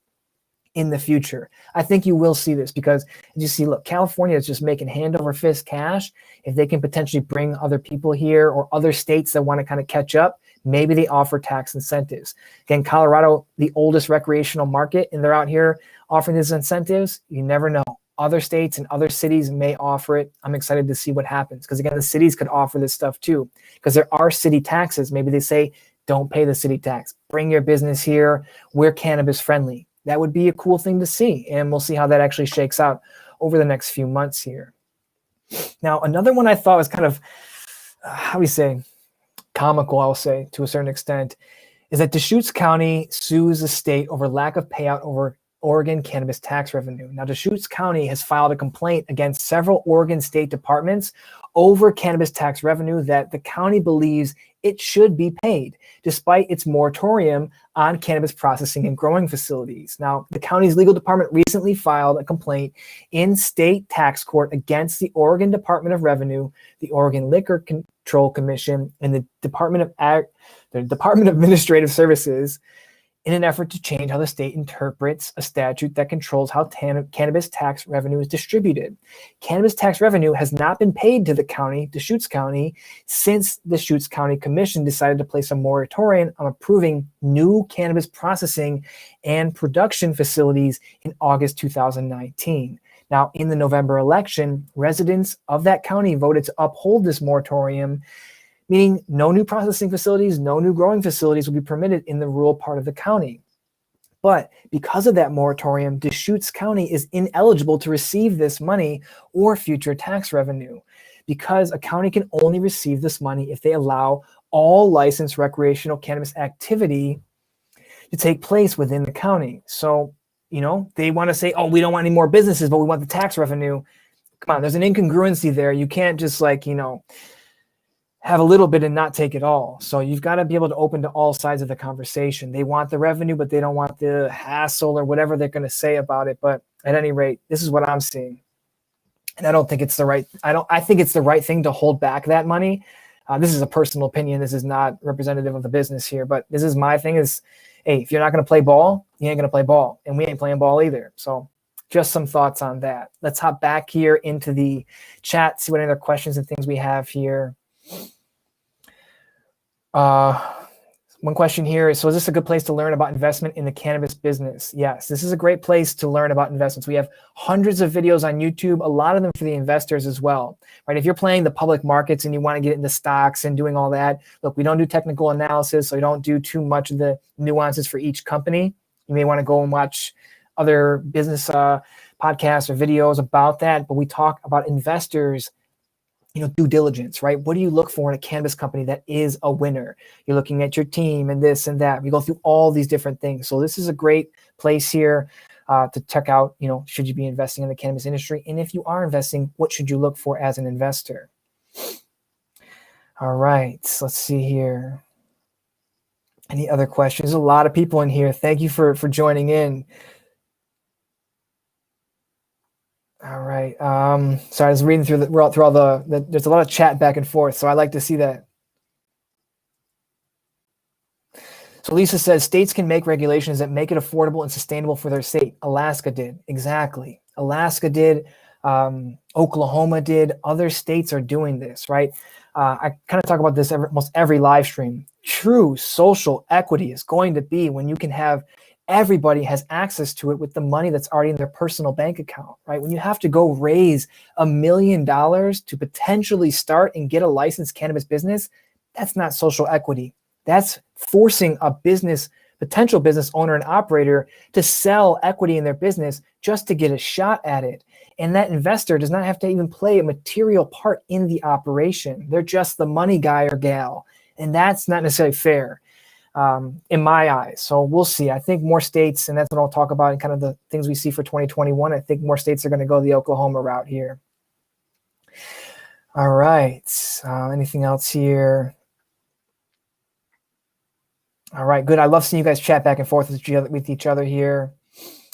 in the future. I think you will see this because as you see, look, California is just making hand over fist cash. If they can potentially bring other people here or other states that want to kind of catch up, maybe they offer tax incentives. Again, Colorado, the oldest recreational market, and they're out here offering these incentives. You never know. Other states and other cities may offer it. I'm excited to see what happens because, again, the cities could offer this stuff too because there are city taxes. Maybe they say, don't pay the city tax. Bring your business here. We're cannabis friendly. That would be a cool thing to see, and we'll see how that actually shakes out over the next few months here. Now, another one I thought was kind of, how do you say, comical, I'll say, to a certain extent, is that Deschutes County sues the state over lack of payout over Oregon cannabis tax revenue. Now, Deschutes County has filed a complaint against several Oregon state departments over cannabis tax revenue that the county believes it should be paid, despite its moratorium on cannabis processing and growing facilities. Now, the county's legal department recently filed a complaint in state tax court against the Oregon Department of Revenue, the Oregon Liquor Control Commission, and the Department of Administrative Services in an effort to change how the state interprets a statute that controls how cannabis tax revenue is distributed. Cannabis tax revenue has not been paid to the county, Deschutes County, since the Deschutes County Commission decided to place a moratorium on approving new cannabis processing and production facilities in August 2019. Now, in the November election, residents of that county voted to uphold this moratorium, meaning no new processing facilities, no new growing facilities will be permitted in the rural part of the county. But because of that moratorium, Deschutes County is ineligible to receive this money or future tax revenue because a county can only receive this money if they allow all licensed recreational cannabis activity to take place within the county. So, they want to say, oh, we don't want any more businesses, but we want the tax revenue. Come on, there's an incongruency there. You can't just have a little bit and not take it all. So you've got to be able to open to all sides of the conversation. They want the revenue, but they don't want the hassle or whatever they're going to say about it. But at any rate, this is what I'm seeing. And I don't think it's I think it's the right thing to hold back that money. This is a personal opinion. This is not representative of the business here, but this is my thing is, hey, if you're not going to play ball, you ain't going to play ball. And we ain't playing ball either. So just some thoughts on that. Let's hop back here into the chat, see what other questions and things we have here. One question here is, so is this a good place to learn about investment in the cannabis business? Yes, this is a great place to learn about investments. We have hundreds of videos on YouTube, a lot of them for the investors as well, right? If you're playing the public markets and you want to get into stocks and doing all that, look, we don't do technical analysis, so we don't do too much of the nuances for each company. You may want to go and watch other business podcasts or videos about that, but we talk about investors, due diligence, right? What do you look for in a cannabis company that is a winner? You're looking at your team and this and that. We go through all these different things. So this is a great place here to check out, should you be investing in the cannabis industry? And if you are investing, what should you look for as an investor? All right, let's see here. Any other questions? There's a lot of people in here. Thank you for joining in. All right. So I was reading through all the there's a lot of chat back and forth, so I like to see that. So Lisa says states can make regulations that make it affordable and sustainable for their state. Alaska did. Exactly. Alaska did. Oklahoma did. Other states are doing this, right? I kind of talk about this almost every live stream. True social equity is going to be when you can have everybody has access to it with the money that's already in their personal bank account, right? When you have to go raise $1 million to potentially start and get a licensed cannabis business, that's not social equity. That's forcing a potential business owner and operator to sell equity in their business just to get a shot at it. And that investor does not have to even play a material part in the operation. They're just the money guy or gal. And that's not necessarily fair. In my eyes. So we'll see. I think more states, and that's what I'll talk about and kind of the things we see for 2021. I think more states are going to go the Oklahoma route here. All right. Anything else here? All right, good. I love seeing you guys chat back and forth with each other here.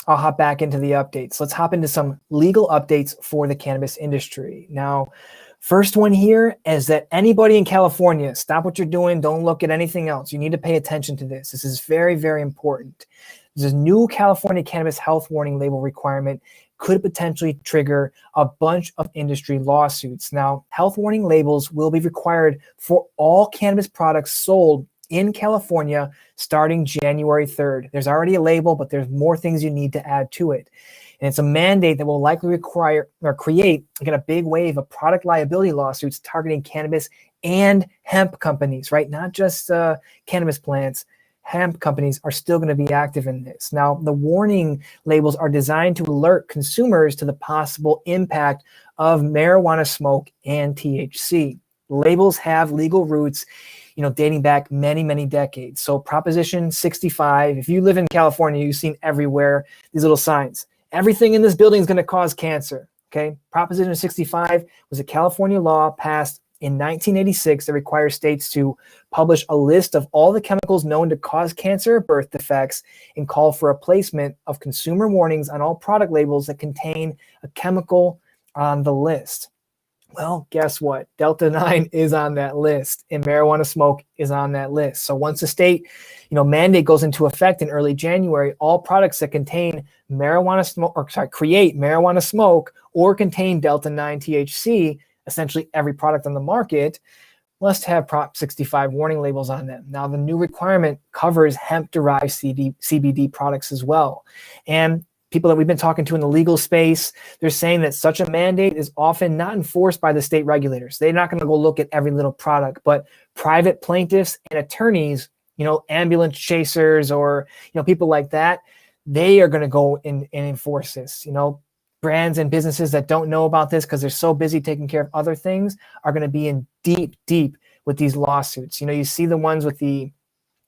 I'll hop back into the updates. Let's hop into some legal updates for the cannabis industry. Now, first one here is that anybody in California, stop what you're doing. Don't look at anything else. You need to pay attention to this. This is very, very important. This new California cannabis health warning label requirement could potentially trigger a bunch of industry lawsuits. Now, health warning labels will be required for all cannabis products sold in California starting January 3rd. There's already a label, but there's more things you need to add to it. And it's a mandate that will likely require or create a big wave of product liability lawsuits targeting cannabis and hemp companies, right? Not just cannabis plants. Hemp companies are still going to be active in this. Now, the warning labels are designed to alert consumers to the possible impact of marijuana smoke and THC. Labels have legal roots, dating back many, many decades. So Proposition 65, if you live in California, you've seen everywhere these little signs. Everything in this building is going to cause cancer, okay? Proposition 65 was a California law passed in 1986 that requires states to publish a list of all the chemicals known to cause cancer or birth defects and call for a placement of consumer warnings on all product labels that contain a chemical on the list. Well, guess what? Delta-9 is on that list, and marijuana smoke is on that list. So once the state, mandate goes into effect in early January, all products that contain marijuana smoke, create marijuana smoke or contain Delta-9 THC, essentially every product on the market, must have Prop 65 warning labels on them. Now, the new requirement covers hemp-derived CBD products as well. And people that we've been talking to in the legal space, they're saying that such a mandate is often not enforced by the state regulators. They're not going to go look at every little product, but private plaintiffs and attorneys, ambulance chasers or, people like that, they are going to go and enforce this. Brands and businesses that don't know about this because they're so busy taking care of other things are going to be in deep with these lawsuits. You see the ones with the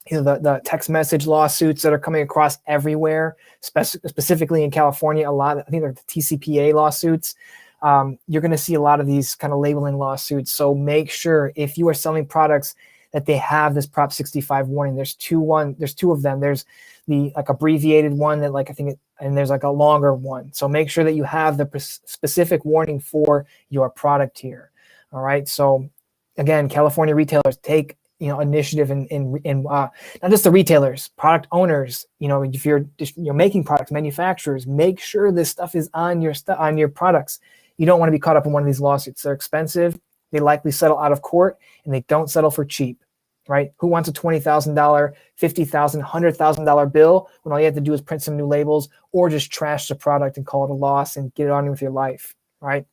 the text message lawsuits that are coming across everywhere, specifically in California, a lot. I think they're the TCPA lawsuits. You're going to see a lot of these kind of labeling lawsuits. So make sure if you are selling products that they have this Prop 65 warning. There's two of them. There's the abbreviated one that and there's a longer one. So make sure that you have the specific warning for your product here. All right. So again, California retailers take initiative in not just the retailers, product owners. If you're making products, manufacturers, make sure this stuff is on your products. You don't want to be caught up in one of these lawsuits. They're expensive. They likely settle out of court, and they don't settle for cheap. right? Who wants a $20,000, $50,000, $100,000 bill when all you have to do is print some new labels or just trash the product and call it a loss and get it on with your life, right?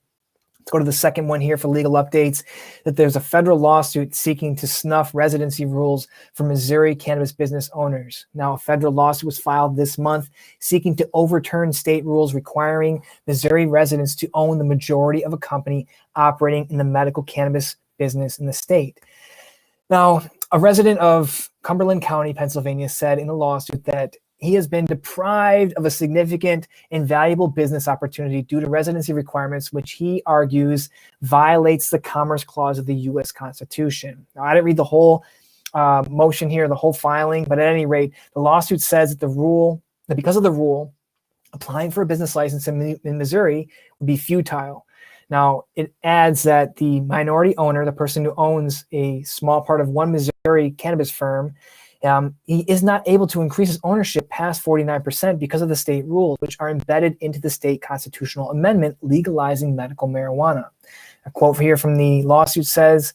Let's go to the second one here for legal updates, that there's a federal lawsuit seeking to snuff residency rules for Missouri cannabis business owners. Now, a federal lawsuit was filed this month seeking to overturn state rules requiring Missouri residents to own the majority of a company operating in the medical cannabis business in the state. Now, a resident of Cumberland County, Pennsylvania, said in a lawsuit that he has been deprived of a significant and valuable business opportunity due to residency requirements, which he argues violates the Commerce Clause of the U.S. Constitution. Now, I didn't read the whole motion here, the whole filing, but at any rate, the lawsuit says that because of the rule, applying for a business license in Missouri would be futile. Now, it adds that the minority owner, the person who owns a small part of one Missouri cannabis firm, he is not able to increase his ownership past 49% because of the state rules, which are embedded into the state constitutional amendment legalizing medical marijuana. A quote here from the lawsuit says,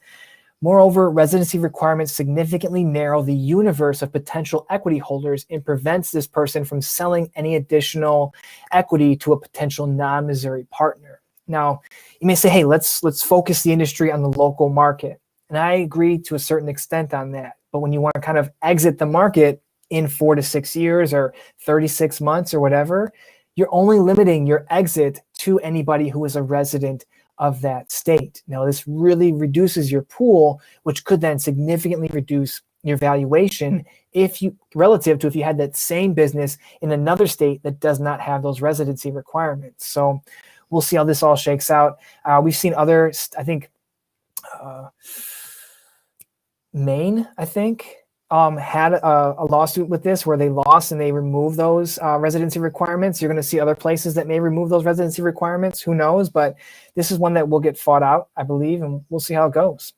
moreover, residency requirements significantly narrow the universe of potential equity holders and prevents this person from selling any additional equity to a potential non-Missouri partner. Now, you may say, hey, let's focus the industry on the local market. And I agree to a certain extent on that. But when you want to kind of exit the market in 4 to 6 years or 36 months or whatever, you're only limiting your exit to anybody who is a resident of that state. Now, this really reduces your pool, which could then significantly reduce your valuation relative to if you had that same business in another state that does not have those residency requirements. So we'll see how this all shakes out. We've seen other, I think, Maine, I think, had a lawsuit with this where they lost and they removed those residency requirements. You're going to see other places that may remove those residency requirements. Who knows? But this is one that will get fought out, I believe, and we'll see how it goes.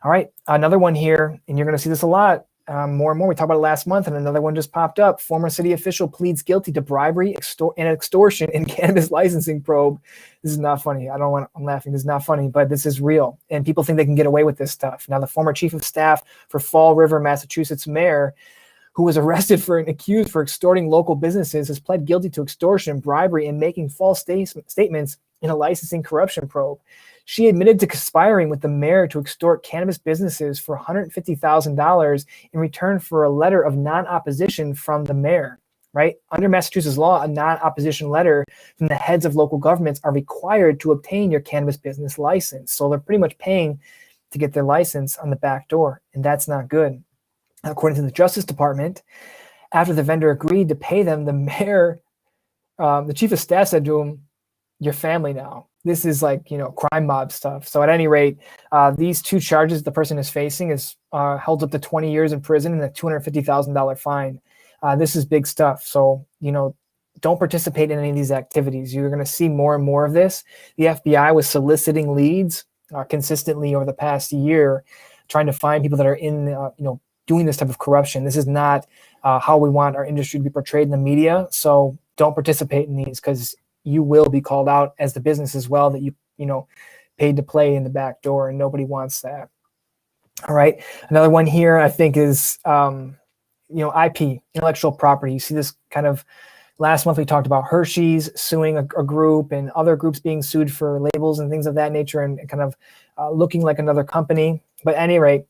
All right, another one here, and you're going to see this a lot. More and more. We talked about it last month, and another one just popped up. Former city official pleads guilty to bribery and extortion in cannabis licensing probe. This is not funny. I'm laughing. This is not funny, but this is real. And people think they can get away with this stuff. Now, the former chief of staff for Fall River, Massachusetts mayor, who was arrested and accused for extorting local businesses, has pled guilty to extortion, bribery, and making false statements in a licensing corruption probe. She admitted to conspiring with the mayor to extort cannabis businesses for $150,000 in return for a letter of non-opposition from the mayor, right? Under Massachusetts law, a non-opposition letter from the heads of local governments are required to obtain your cannabis business license. So they're pretty much paying to get their license on the back door, and that's not good. According to the Justice Department, after the vendor agreed to pay them, the mayor, the chief of staff said to him, "Your family now." This is like, crime mob stuff. So at any rate, these two charges the person is facing is held up to 20 years in prison and a $250,000 fine. This is big stuff. So, don't participate in any of these activities. You're going to see more and more of this. The FBI was soliciting leads consistently over the past year, trying to find people that are in, doing this type of corruption. This is not how we want our industry to be portrayed in the media. So don't participate in these, because you will be called out as the business as well that you paid to play in the back door, and nobody wants that. All right. Another one here I think is, IP, intellectual property. You see this kind of last month we talked about Hershey's suing a group and other groups being sued for labels and things of that nature and kind of looking like another company. But at any rate,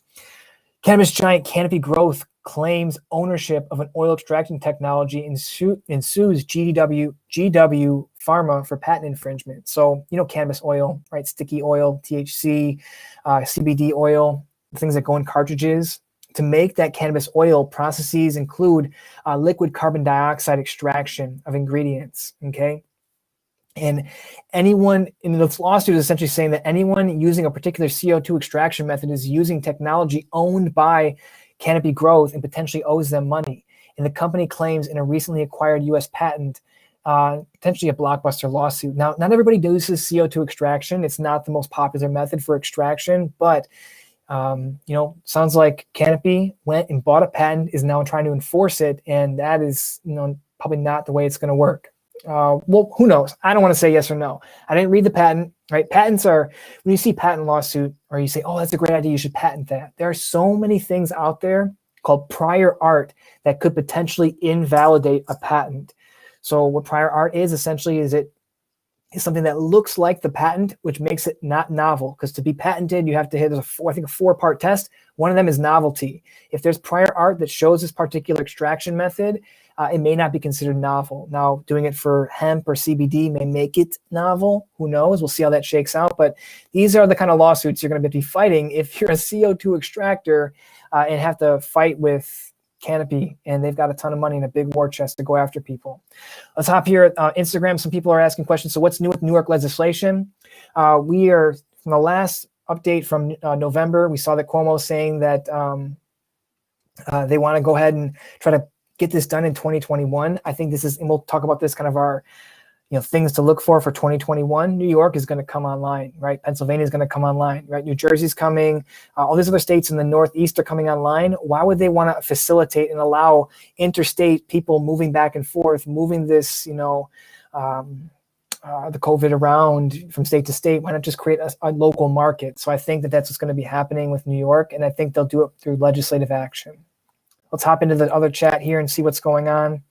cannabis giant Canopy Growth claims ownership of an oil extracting technology and sues GW Pharma for patent infringement. So, cannabis oil, right? Sticky oil, THC, CBD oil, things that go in cartridges. To make that cannabis oil, processes include liquid carbon dioxide extraction of ingredients, okay? And anyone in this lawsuit is essentially saying that anyone using a particular CO2 extraction method is using technology owned by Canopy Growth and potentially owes them money. And the company claims in a recently acquired U.S. patent, potentially a blockbuster lawsuit. Now, not everybody uses CO2 extraction. It's not the most popular method for extraction, but sounds like Canopy went and bought a patent, is now trying to enforce it, and that is, probably not the way it's going to work. Well, who knows? I don't want to say yes or no. I didn't read the patent, right? Patents are, when you see patent lawsuit or you say, oh, that's a great idea, you should patent that. There are so many things out there called prior art that could potentially invalidate a patent. So what prior art is essentially is it is something that looks like the patent, which makes it not novel. Because to be patented, you have to hit a 4-part test. One of them is novelty. If there's prior art that shows this particular extraction method, it may not be considered novel. Now, doing it for hemp or CBD may make it novel. Who knows? We'll see how that shakes out. But these are the kind of lawsuits you're going to be fighting if you're a CO2 extractor and have to fight with Canopy, and they've got a ton of money in a big war chest to go after people. Let's hop here at Instagram. Some people are asking questions. So what's new with New York legislation? We are, from the last update from November, we saw that Cuomo saying that they want to go ahead and try to get this done in 2021. I think this is, and we'll talk about this, kind of our things to look for 2021. New York is going to come online, right? Pennsylvania is going to come online, right? New Jersey's coming. All these other states in the Northeast are coming online. Why would they want to facilitate and allow interstate people moving back and forth, moving this, the COVID around from state to state? Why not just create a local market? So I think that that's what's going to be happening with New York, and I think they'll do it through legislative action. Let's hop into the other chat here and see what's going on.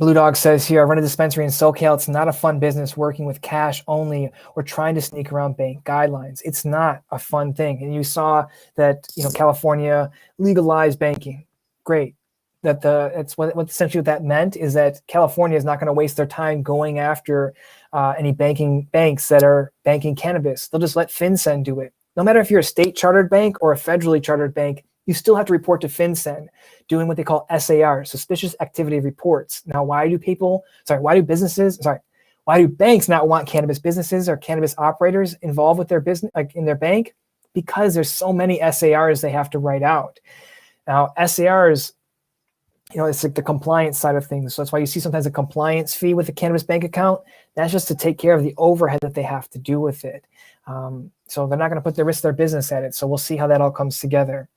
Blue Dog says here, I run a dispensary in SoCal. It's not a fun business working with cash only or trying to sneak around bank guidelines. It's not a fun thing. And you saw that, California legalized banking. Great. That's what essentially what that meant is that California is not going to waste their time going after any banks that are banking cannabis. They'll just let FinCEN do it. No matter if you're a state chartered bank or a federally chartered bank, you still have to report to FinCEN, doing what they call SAR, suspicious activity reports. Now, why do banks not want cannabis businesses or cannabis operators involved with their business, like in their bank? Because there's so many SARs they have to write out. Now, SARs, it's like the compliance side of things. So that's why you see sometimes a compliance fee with a cannabis bank account. That's just to take care of the overhead that they have to do with it. So they're not going to put the risk of their business at it. So we'll see how that all comes together.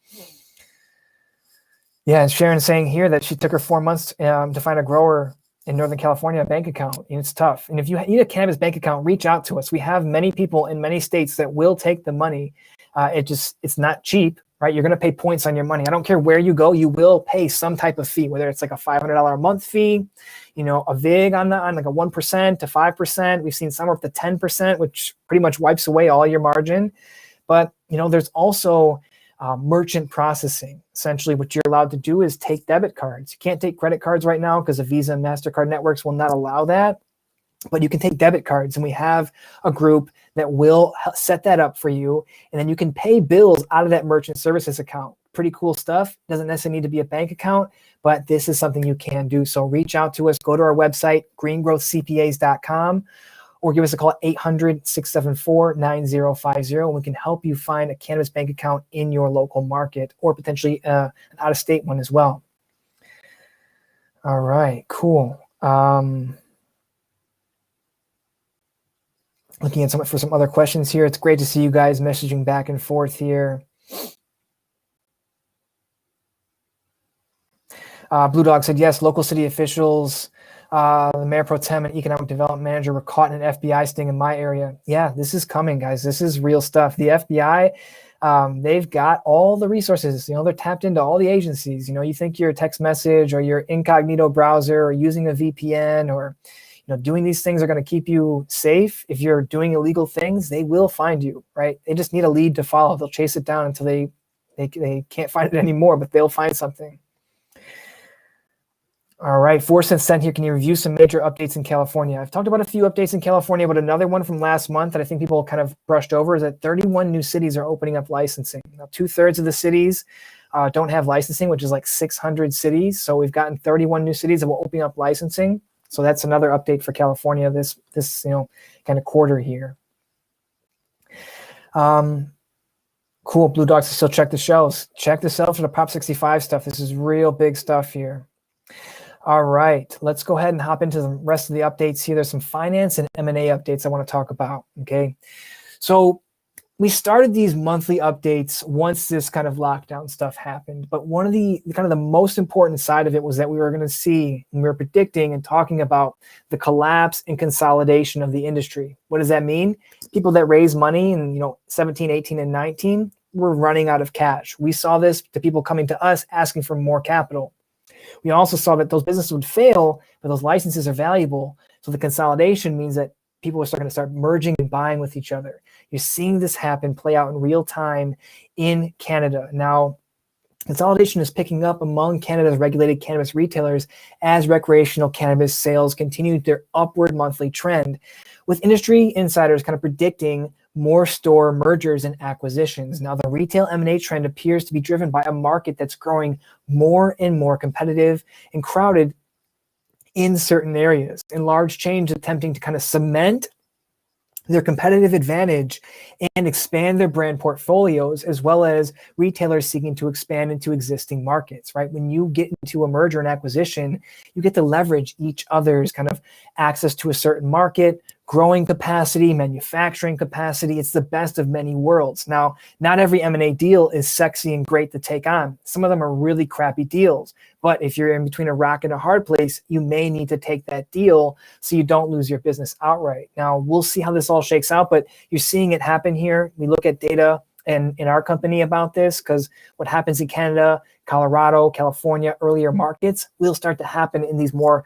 Yeah, and Sharon's saying here that she took her 4 months to find a grower in Northern California, a bank account, and it's tough. And if you need a cannabis bank account, reach out to us. We have many people in many states that will take the money. It's not cheap, right? You're going to pay points on your money. I don't care where you go, you will pay some type of fee, whether it's like a $500 a month fee, a VIG on like a 1% to 5%. We've seen some up to 10%, which pretty much wipes away all your margin. But, there's also merchant processing. Essentially, what you're allowed to do is take debit cards. You can't take credit cards right now because the Visa and MasterCard networks will not allow that. But you can take debit cards, and we have a group that will set that up for you. And then you can pay bills out of that merchant services account. Pretty cool stuff. Doesn't necessarily need to be a bank account, but this is something you can do. So reach out to us. Go to our website, greengrowthcpas.com. or give us a call at 800-674-9050, and we can help you find a cannabis bank account in your local market or potentially an out-of-state one as well. All right, cool. Looking at for some other questions here. It's great to see you guys messaging back and forth here. Blue Dog said, yes, local city officials, the mayor pro tem and economic development manager were caught in an FBI sting in my area. Yeah, this is coming, guys. This is real stuff. The FBI, they've got all the resources. They're tapped into all the agencies. You think your text message or your incognito browser or using a VPN or doing these things are going to keep you safe. If you're doing illegal things, they will find you, right? They just need a lead to follow. They'll chase it down until they can't find it anymore, but they'll find something. All right, 4 cents sent here. Can you review some major updates in California? I've talked about a few updates in California, but another one from last month that I think people kind of brushed over is that 31 new cities are opening up licensing. Now, 2/3 of the cities don't have licensing, which is like 600 cities. So we've gotten 31 new cities that will open up licensing. So that's another update for California this kind of quarter here. Cool. Blue Dogs still check the shelves. Check the shelves for the Prop 65 stuff. This is real big stuff here. All right, let's go ahead and hop into the rest of the updates here. There's some finance and M&A updates I want to talk about, okay? So we started these monthly updates once this kind of lockdown stuff happened. But one of the kind of the most important side of it was that we were going to see, and we were predicting and talking about the collapse and consolidation of the industry. What does that mean? People that raise money in 17, 18, and 19 were running out of cash. We saw this to people coming to us asking for more capital. We also saw that those businesses would fail, but those licenses are valuable. So the consolidation means that people are starting to start merging and buying with each other. You're seeing this happen, play out in real time in Canada. Now, consolidation is picking up among Canada's regulated cannabis retailers as recreational cannabis sales continue their upward monthly trend, with industry insiders kind of predicting more store mergers and acquisitions. Now, the retail M&A trend appears to be driven by a market that's growing more and more competitive and crowded in certain areas, and large chains attempting to kind of cement their competitive advantage and expand their brand portfolios, as well as retailers seeking to expand into existing markets, right? When you get into a merger and acquisition, you get to leverage each other's kind of access to a certain market, growing capacity, manufacturing capacity. It's the best of many worlds. Now, not every M&A deal is sexy and great to take on. Some of them are really crappy deals. But if you're in between a rock and a hard place, you may need to take that deal so you don't lose your business outright. Now, we'll see how this all shakes out, but you're seeing it happen here. We look at data in our company about this, because what happens in Canada, Colorado, California, earlier markets will start to happen in these more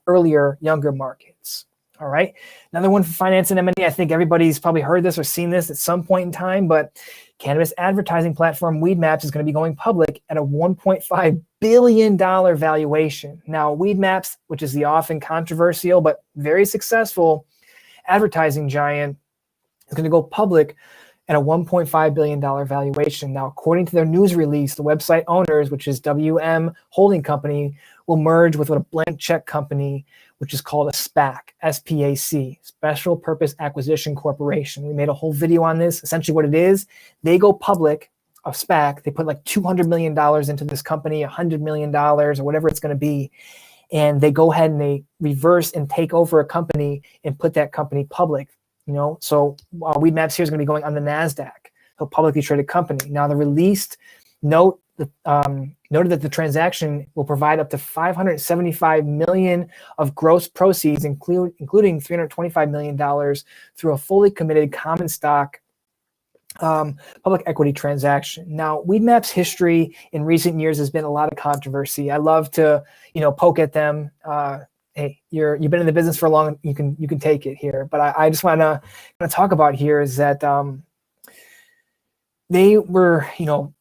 earlier, younger markets. All right. Another one for finance and M&A. I think everybody's probably heard this or seen this at some point in time, but cannabis advertising platform Weedmaps is going to be going public at a $1.5 billion valuation. Now, Weedmaps, which is the often controversial but very successful advertising giant, is going to go public at a $1.5 billion valuation. Now, according to their news release, the website owners, which is WM Holding Company, will merge with a blank check company, which is called a SPAC, S-P-A-C, Special Purpose Acquisition Corporation. We made a whole video on this. Essentially what it is, they go public, a SPAC, they put like $200 million into this company, $100 million or whatever it's going to be, and they go ahead and they reverse and take over a company and put that company public. So Weedmaps here is going to be going on the NASDAQ, a publicly traded company. Now, the released noted that the transaction will provide up to $575 million of gross proceeds, including $325 million through a fully committed common stock public equity transaction. Now, Weedmaps' history in recent years has been a lot of controversy. I love to, poke at them. Hey, you've been in the business for long. You can take it here. But I just want to talk about here is that they were,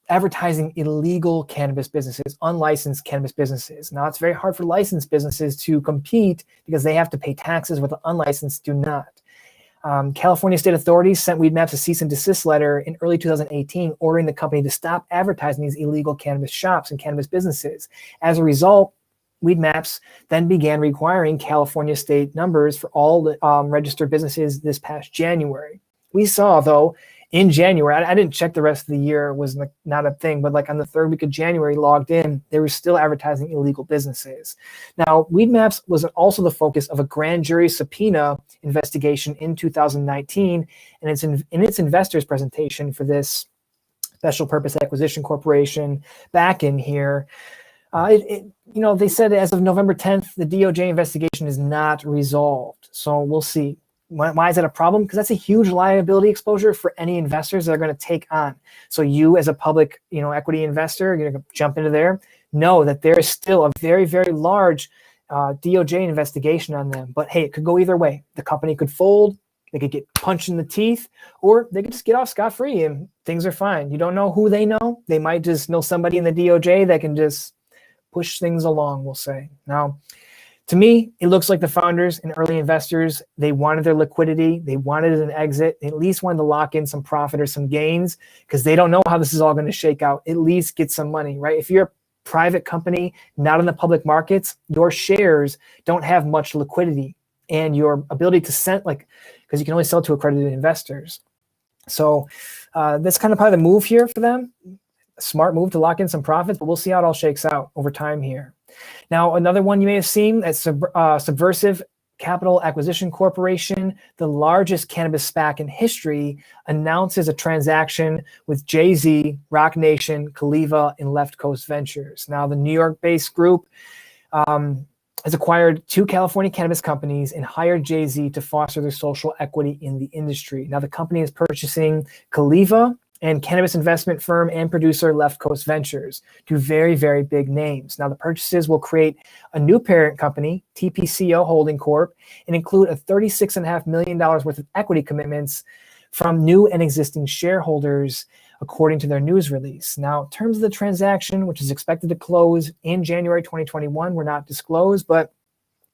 advertising illegal cannabis businesses, unlicensed cannabis businesses. Now, it's very hard for licensed businesses to compete because they have to pay taxes, where the unlicensed do not. California state authorities sent Weedmaps a cease and desist letter in early 2018, ordering the company to stop advertising these illegal cannabis shops and cannabis businesses. As a result, Weedmaps then began requiring California state numbers for all the registered businesses this past January. We saw, though, in January, I didn't check the rest of the year, was not a thing, but like on the third week of January, logged in, they were still advertising illegal businesses. Now, Weedmaps was also the focus of a grand jury subpoena investigation in 2019, and it's in its investors presentation for this Special Purpose Acquisition Corporation back in here. They said as of November 10th, the DOJ investigation is not resolved. So we'll see. Why is that a problem? Because that's a huge liability exposure for any investors that are going to take on. So you, as a public, equity investor, you're going to jump into there. Know that there is still a very, very large DOJ investigation on them. But hey, it could go either way. The company could fold, they could get punched in the teeth, or they could just get off scot-free and things are fine. You don't know who they know. They might just know somebody in the DOJ that can just push things along, we'll say. Now, to me, it looks like the founders and early investors, they wanted their liquidity. They wanted an exit. They at least wanted to lock in some profit or some gains because they don't know how this is all going to shake out. At least get some money, right? If you're a private company, not in the public markets, your shares don't have much liquidity, and your ability to sell, because you can only sell to accredited investors. So that's kind of probably the move here for them. A smart move to lock in some profits, but we'll see how it all shakes out over time here. Now, another one you may have seen, that's Subversive Capital Acquisition Corporation, the largest cannabis SPAC in history, announces a transaction with Jay-Z, Roc Nation, Caliva, and Left Coast Ventures. Now, the New York-based group has acquired 2 California cannabis companies and hired Jay-Z to foster their social equity in the industry. Now, the company is purchasing Caliva and cannabis investment firm and producer Left Coast Ventures, 2 very, very big names. Now, the purchases will create a new parent company, TPCO Holding Corp., and include a $36.5 million worth of equity commitments from new and existing shareholders, according to their news release. Now, in terms of the transaction, which is expected to close in January 2021, were not disclosed, but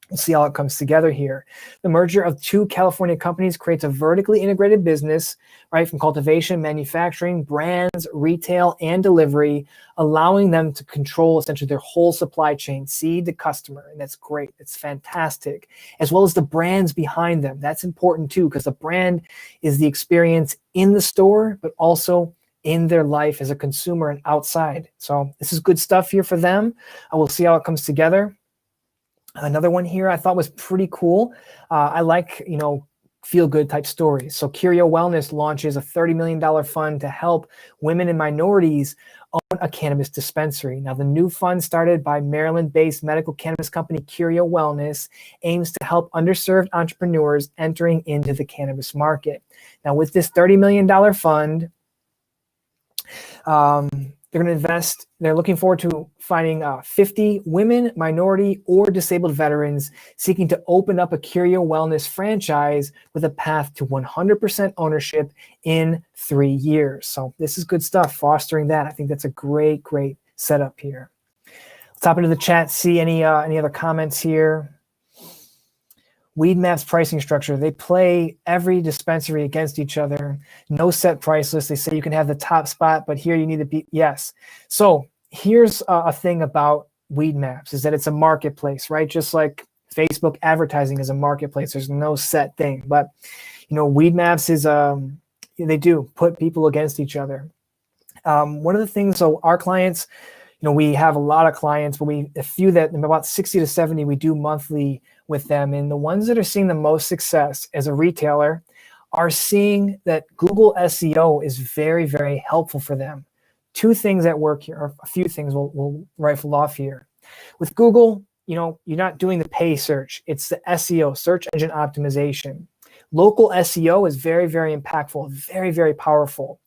we'll see how it comes together here. The merger of 2 California companies creates a vertically integrated business, right, from cultivation, manufacturing, brands, retail, and delivery, allowing them to control essentially their whole supply chain, seed to customer. And that's great. It's fantastic. As well as the brands behind them. That's important too, because the brand is the experience in the store, but also in their life as a consumer and outside. So this is good stuff here for them. We'll see how it comes together. Another one here I thought was pretty cool. I like, feel-good type stories. So Curio Wellness launches a $30 million fund to help women and minorities own a cannabis dispensary. Now, the new fund, started by Maryland-based medical cannabis company Curio Wellness, aims to help underserved entrepreneurs entering into the cannabis market. Now, with this $30 million fund, they're going to invest. They're looking forward to finding 50 women, minority, or disabled veterans seeking to open up a Curio Wellness franchise with a path to 100% ownership in 3 years. So this is good stuff, fostering that. I think that's a great, great setup here. Let's hop into the chat, see any other comments here. Weedmaps pricing structure. They play every dispensary against each other. No set price list. They say you can have the top spot, but here you need to be, yes. So here's a thing about Weedmaps, is that it's a marketplace, right? Just like Facebook advertising is a marketplace. There's no set thing. But, Weedmaps is, they do put people against each other. One of the things, so our clients, we have a lot of clients, but a few that, about 60 to 70, we do monthly with them. And the ones that are seeing the most success as a retailer are seeing that Google SEO is very, very helpful for them. 2 things at work here, or a few things we'll rifle off here. With Google, you're not doing the pay search. It's the SEO, search engine optimization. Local SEO is very, very impactful, very, very powerful.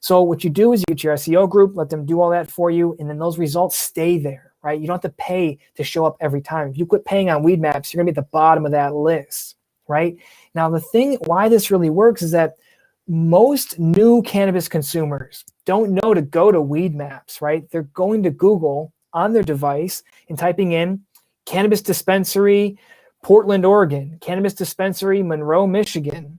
So what you do is you get your SEO group, let them do all that for you, and then those results stay there, right? You don't have to pay to show up every time. If you quit paying on Weedmaps, you're gonna be at the bottom of that list, right? Now, the thing why this really works is that most new cannabis consumers don't know to go to Weedmaps, right? They're going to Google on their device and typing in cannabis dispensary, Portland, Oregon, cannabis dispensary, Monroe, Michigan,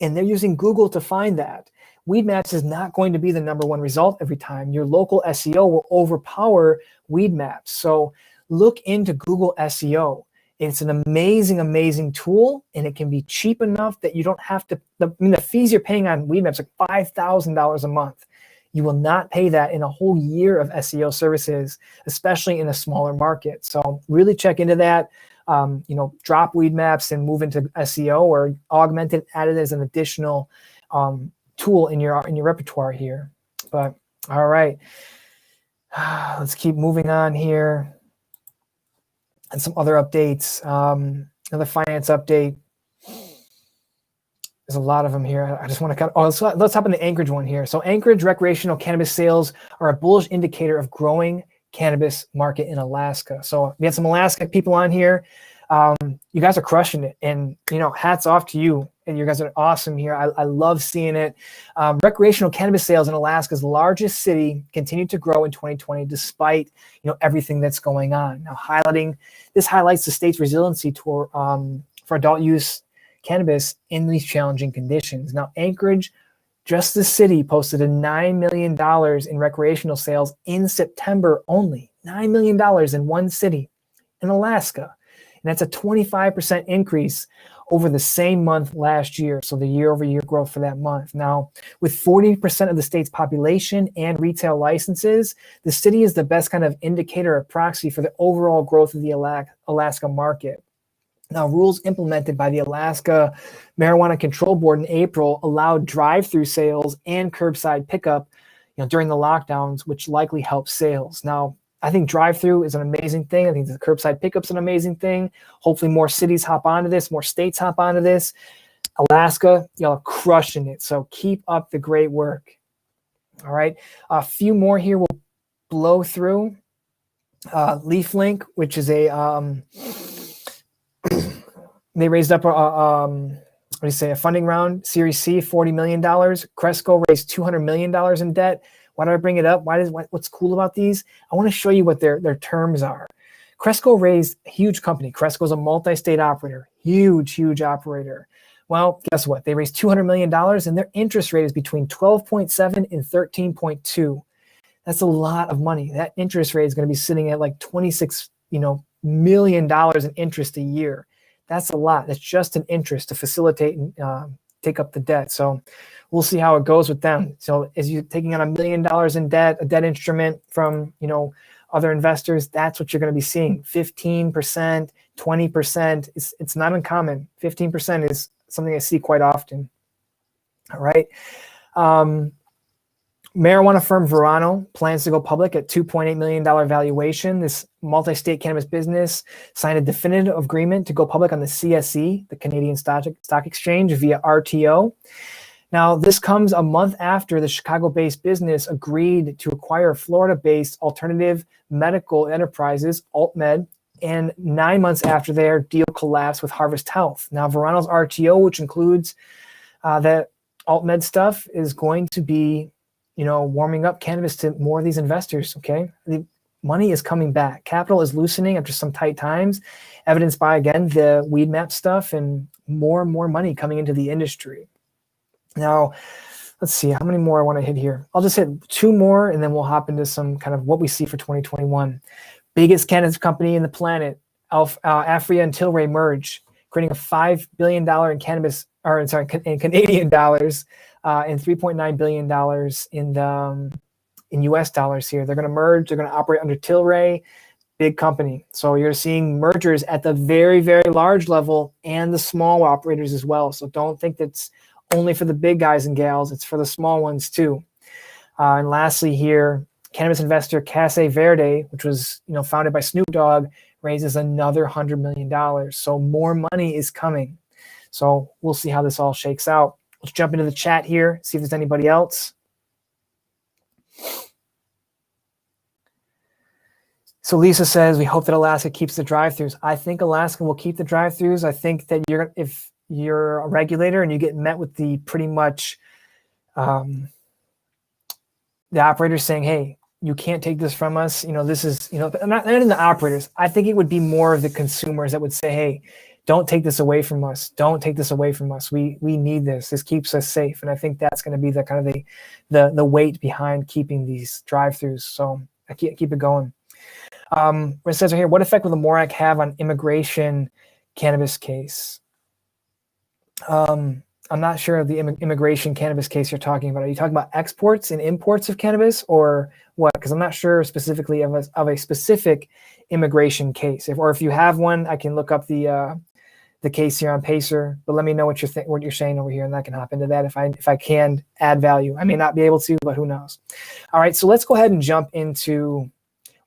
and they're using Google to find that. Weedmaps is not going to be the #1 result every time. Your local SEO will overpower Weedmaps. So look into Google SEO. It's an amazing, amazing tool, and it can be cheap enough that you don't have to, the fees you're paying on Weedmaps are $5,000 a month. You will not pay that in a whole year of SEO services, especially in a smaller market. So really check into that. Drop Weedmaps and move into SEO, or augment it, add it as an additional tool in your repertoire here. But all right, let's keep moving on here. And some other updates. Another finance update. There's a lot of them here. I just want to let's hop in the Anchorage one here. So Anchorage recreational cannabis sales are a bullish indicator of growing cannabis market in Alaska. So we had some Alaska people on here. You guys are crushing it, and hats off to you. And you guys are awesome here. I love seeing it. Recreational cannabis sales in Alaska's largest city continued to grow in 2020, despite everything that's going on. Now, this highlights the state's resiliency for adult use cannabis in these challenging conditions. Now, Anchorage, just the city, posted a $9 million in recreational sales in September only. $9 million in one city in Alaska. And that's a 25% increase over the same month last year. So the year-over-year growth for that month. Now, with 40% of the state's population and retail licenses, the city is the best kind of indicator or proxy for the overall growth of the Alaska market. Now, rules implemented by the Alaska Marijuana Control Board in April allowed drive-through sales and curbside pickup, during the lockdowns, which likely helped sales. Now, I think drive-through is an amazing thing. I think the curbside pickup's an amazing thing. Hopefully, more cities hop onto this, more states hop onto this. Alaska, y'all are crushing it. So keep up the great work. All right, a few more here we'll blow through. LeafLink, which is a they raised up a funding round, Series C, $40 million. Cresco raised $200 million in debt. Why did I bring it up? What's cool about these? I want to show you what their terms are. Cresco raised a huge company. Cresco is a multi-state operator, huge operator. Well, guess what? They raised $200 million and their interest rate is between 12.7 and 13.2. That's a lot of money. That interest rate is going to be sitting at like $26 million in interest a year. That's a lot. That's just an interest to facilitate and take up the debt. So we'll see how it goes with them. So as you're taking on $1 million in debt, a debt instrument from other investors, that's what you're going to be seeing. 15%, 20%. It's not uncommon. 15% is something I see quite often. All right. Marijuana firm Verano plans to go public at $2.8 million valuation. This multi-state cannabis business signed a definitive agreement to go public on the CSE, the Canadian Stock Exchange, via RTO. Now, this comes a month after the Chicago-based business agreed to acquire Florida-based alternative medical enterprises, AltMed, and 9 months after their deal collapsed with Harvest Health. Now, Verano's RTO, which includes the AltMed stuff, is going to be warming up cannabis to more of these investors, okay? The money is coming back. Capital is loosening after some tight times, evidenced by, again, the weed map stuff and more money coming into the industry. Now, let's see, how many more I want to hit here? I'll just hit 2 more, and then we'll hop into some kind of what we see for 2021. Biggest cannabis company in the planet, Aphria and Tilray merge, creating a $5 billion in Canadian dollars, and $3.9 billion in US dollars here. They're going to merge. They're going to operate under Tilray, big company. So you're seeing mergers at the very, very large level and the small operators as well. So don't think that's only for the big guys and gals. It's for the small ones too. And lastly here, cannabis investor Casa Verde, which was founded by Snoop Dogg, raises another $100 million. So more money is coming. So we'll see how this all shakes out. Let's jump into the chat here, see if there's anybody else. So Lisa says, we hope that Alaska keeps the drive-thrus. I think Alaska will keep the drive-thrus. I think that if you're a regulator and you get met with the pretty much the operators saying, hey, you can't take this from us. This is, not in the operators. I think it would be more of the consumers that would say, hey, don't take this away from us. Don't take this away from us. We need this. This keeps us safe. And I think that's going to be the kind of the weight behind keeping these drive-thrus. So I keep it going. It says right here, what effect will the MORAC have on immigration cannabis case? I'm not sure of the immigration cannabis case you're talking about. Are you talking about exports and imports of cannabis or what? Because I'm not sure specifically of a specific immigration case. If you have one, I can look up the case here on Pacer. But let me know what you're saying over here, and I can hop into that if I can add value. I may not be able to, but who knows? All right, so let's go ahead and jump into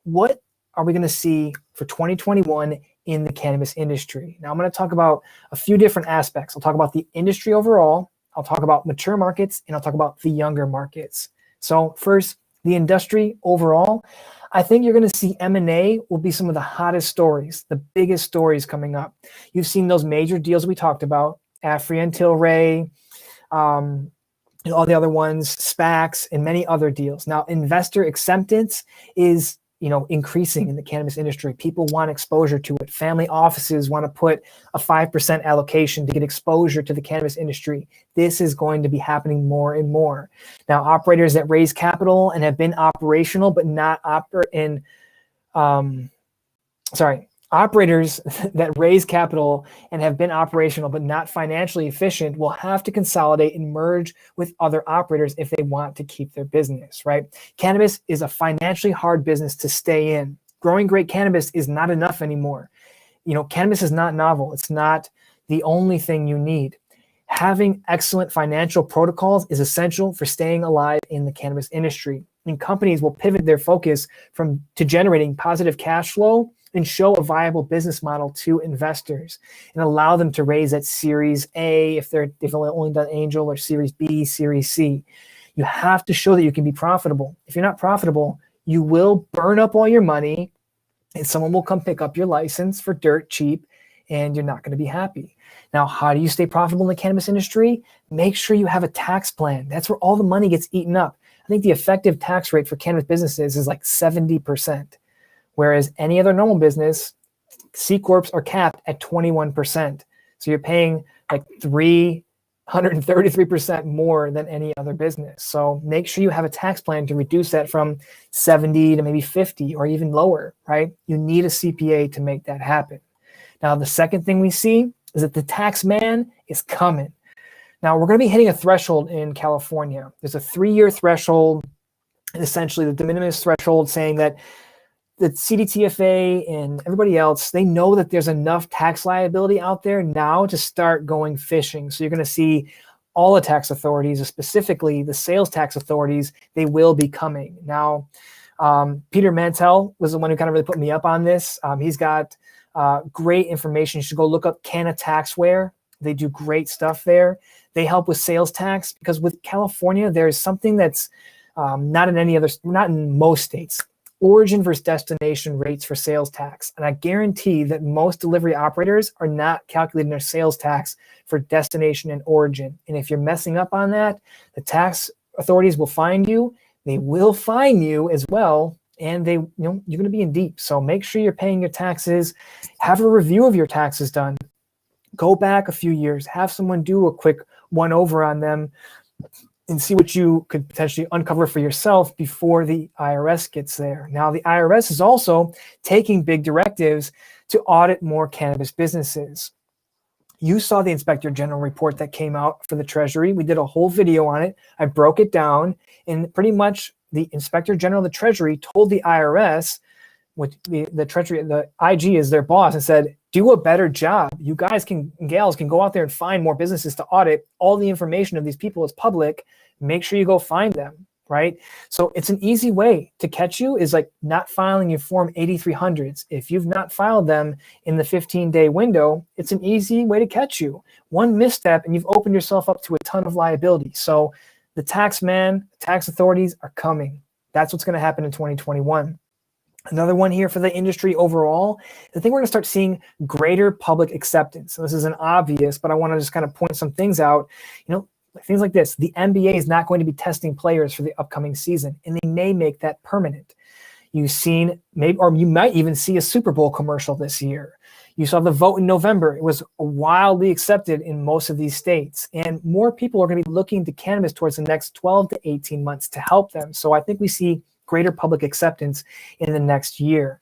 what are we going to see for 2021 in the cannabis industry. Now I'm going to talk about a few different aspects. I'll talk about the industry overall, I'll talk about mature markets, and I'll talk about the younger markets. So first, the industry overall, I think you're going to see M&A will be some of the hottest stories, the biggest stories coming up. You've seen those major deals we talked about, Aphria and Tilray, all the other ones, SPACs, and many other deals. Now, investor acceptance is increasing in the cannabis industry. People want exposure to it. Family offices want to put a 5% allocation to get exposure to the cannabis industry. This is going to be happening more and more. Now, operators that raise capital and have been operational but not operators that raise capital and have been operational but not financially efficient will have to consolidate and merge with other operators if they want to keep their business, right? Cannabis is a financially hard business to stay in. Growing great cannabis is not enough anymore. Cannabis is not novel. It's not the only thing you need. Having excellent financial protocols is essential for staying alive in the cannabis industry. And companies will pivot their focus to generating positive cash flow and show a viable business model to investors and allow them to raise at Series A if they've only done angel, or Series B, Series C. You have to show that you can be profitable. If you're not profitable, you will burn up all your money and someone will come pick up your license for dirt cheap and you're not going to be happy. Now, how do you stay profitable in the cannabis industry? Make sure you have a tax plan. That's where all the money gets eaten up. I think the effective tax rate for cannabis businesses is like 70%, whereas any other normal business, C Corps are capped at 21%. So you're paying like 333% more than any other business. So make sure you have a tax plan to reduce that from 70 to maybe 50 or even lower, right? You need a CPA to make that happen. Now, the second thing we see is that the tax man is coming. Now, we're going to be hitting a threshold in California. There's a 3-year threshold, and essentially the de minimis threshold, saying that the CDTFA and everybody else, they know that there's enough tax liability out there now to start going fishing. So you're going to see all the tax authorities, specifically the sales tax authorities, they will be coming. Now, Peter Mantel was the one who kind of really put me up on this. He's got great information. You should go look up Canna Taxware. They do great stuff there. They help with sales tax, because with California, there's something that's not in most states. Origin versus destination rates for sales tax. And I guarantee that most delivery operators are not calculating their sales tax for destination and origin. And if you're messing up on that, the tax authorities will find you. They will fine you as well. And you're going to be in deep. So make sure you're paying your taxes. Have a review of your taxes done. Go back a few years. Have someone do a quick one-over on them and see what you could potentially uncover for yourself before the IRS gets there. Now, the IRS is also taking big directives to audit more cannabis businesses. You saw the Inspector General report that came out for the Treasury. We did a whole video on it. I broke it down, and pretty much the Inspector General of the Treasury told the IRS, which the Treasury, the IG is their boss, and said, do a better job. You guys gals can go out there and find more businesses to audit. All the information of these people is public. Make sure you go find them, right? So it's an easy way to catch you is like not filing your Form 8300s. If you've not filed them in the 15-day window, it's an easy way to catch you. One misstep and you've opened yourself up to a ton of liability. So the tax authorities are coming. That's what's going to happen in 2021. Another one here for the industry overall, I think we're going to start seeing greater public acceptance. So this isn't obvious, but I want to just kind of point some things out. Things like this. The NBA is not going to be testing players for the upcoming season, and they may make that permanent. You've seen or you might even see a Super Bowl commercial this year. You saw the vote in November. It was wildly accepted in most of these states, and more people are going to be looking to cannabis towards the next 12 to 18 months to help them. So I think we see greater public acceptance in the next year.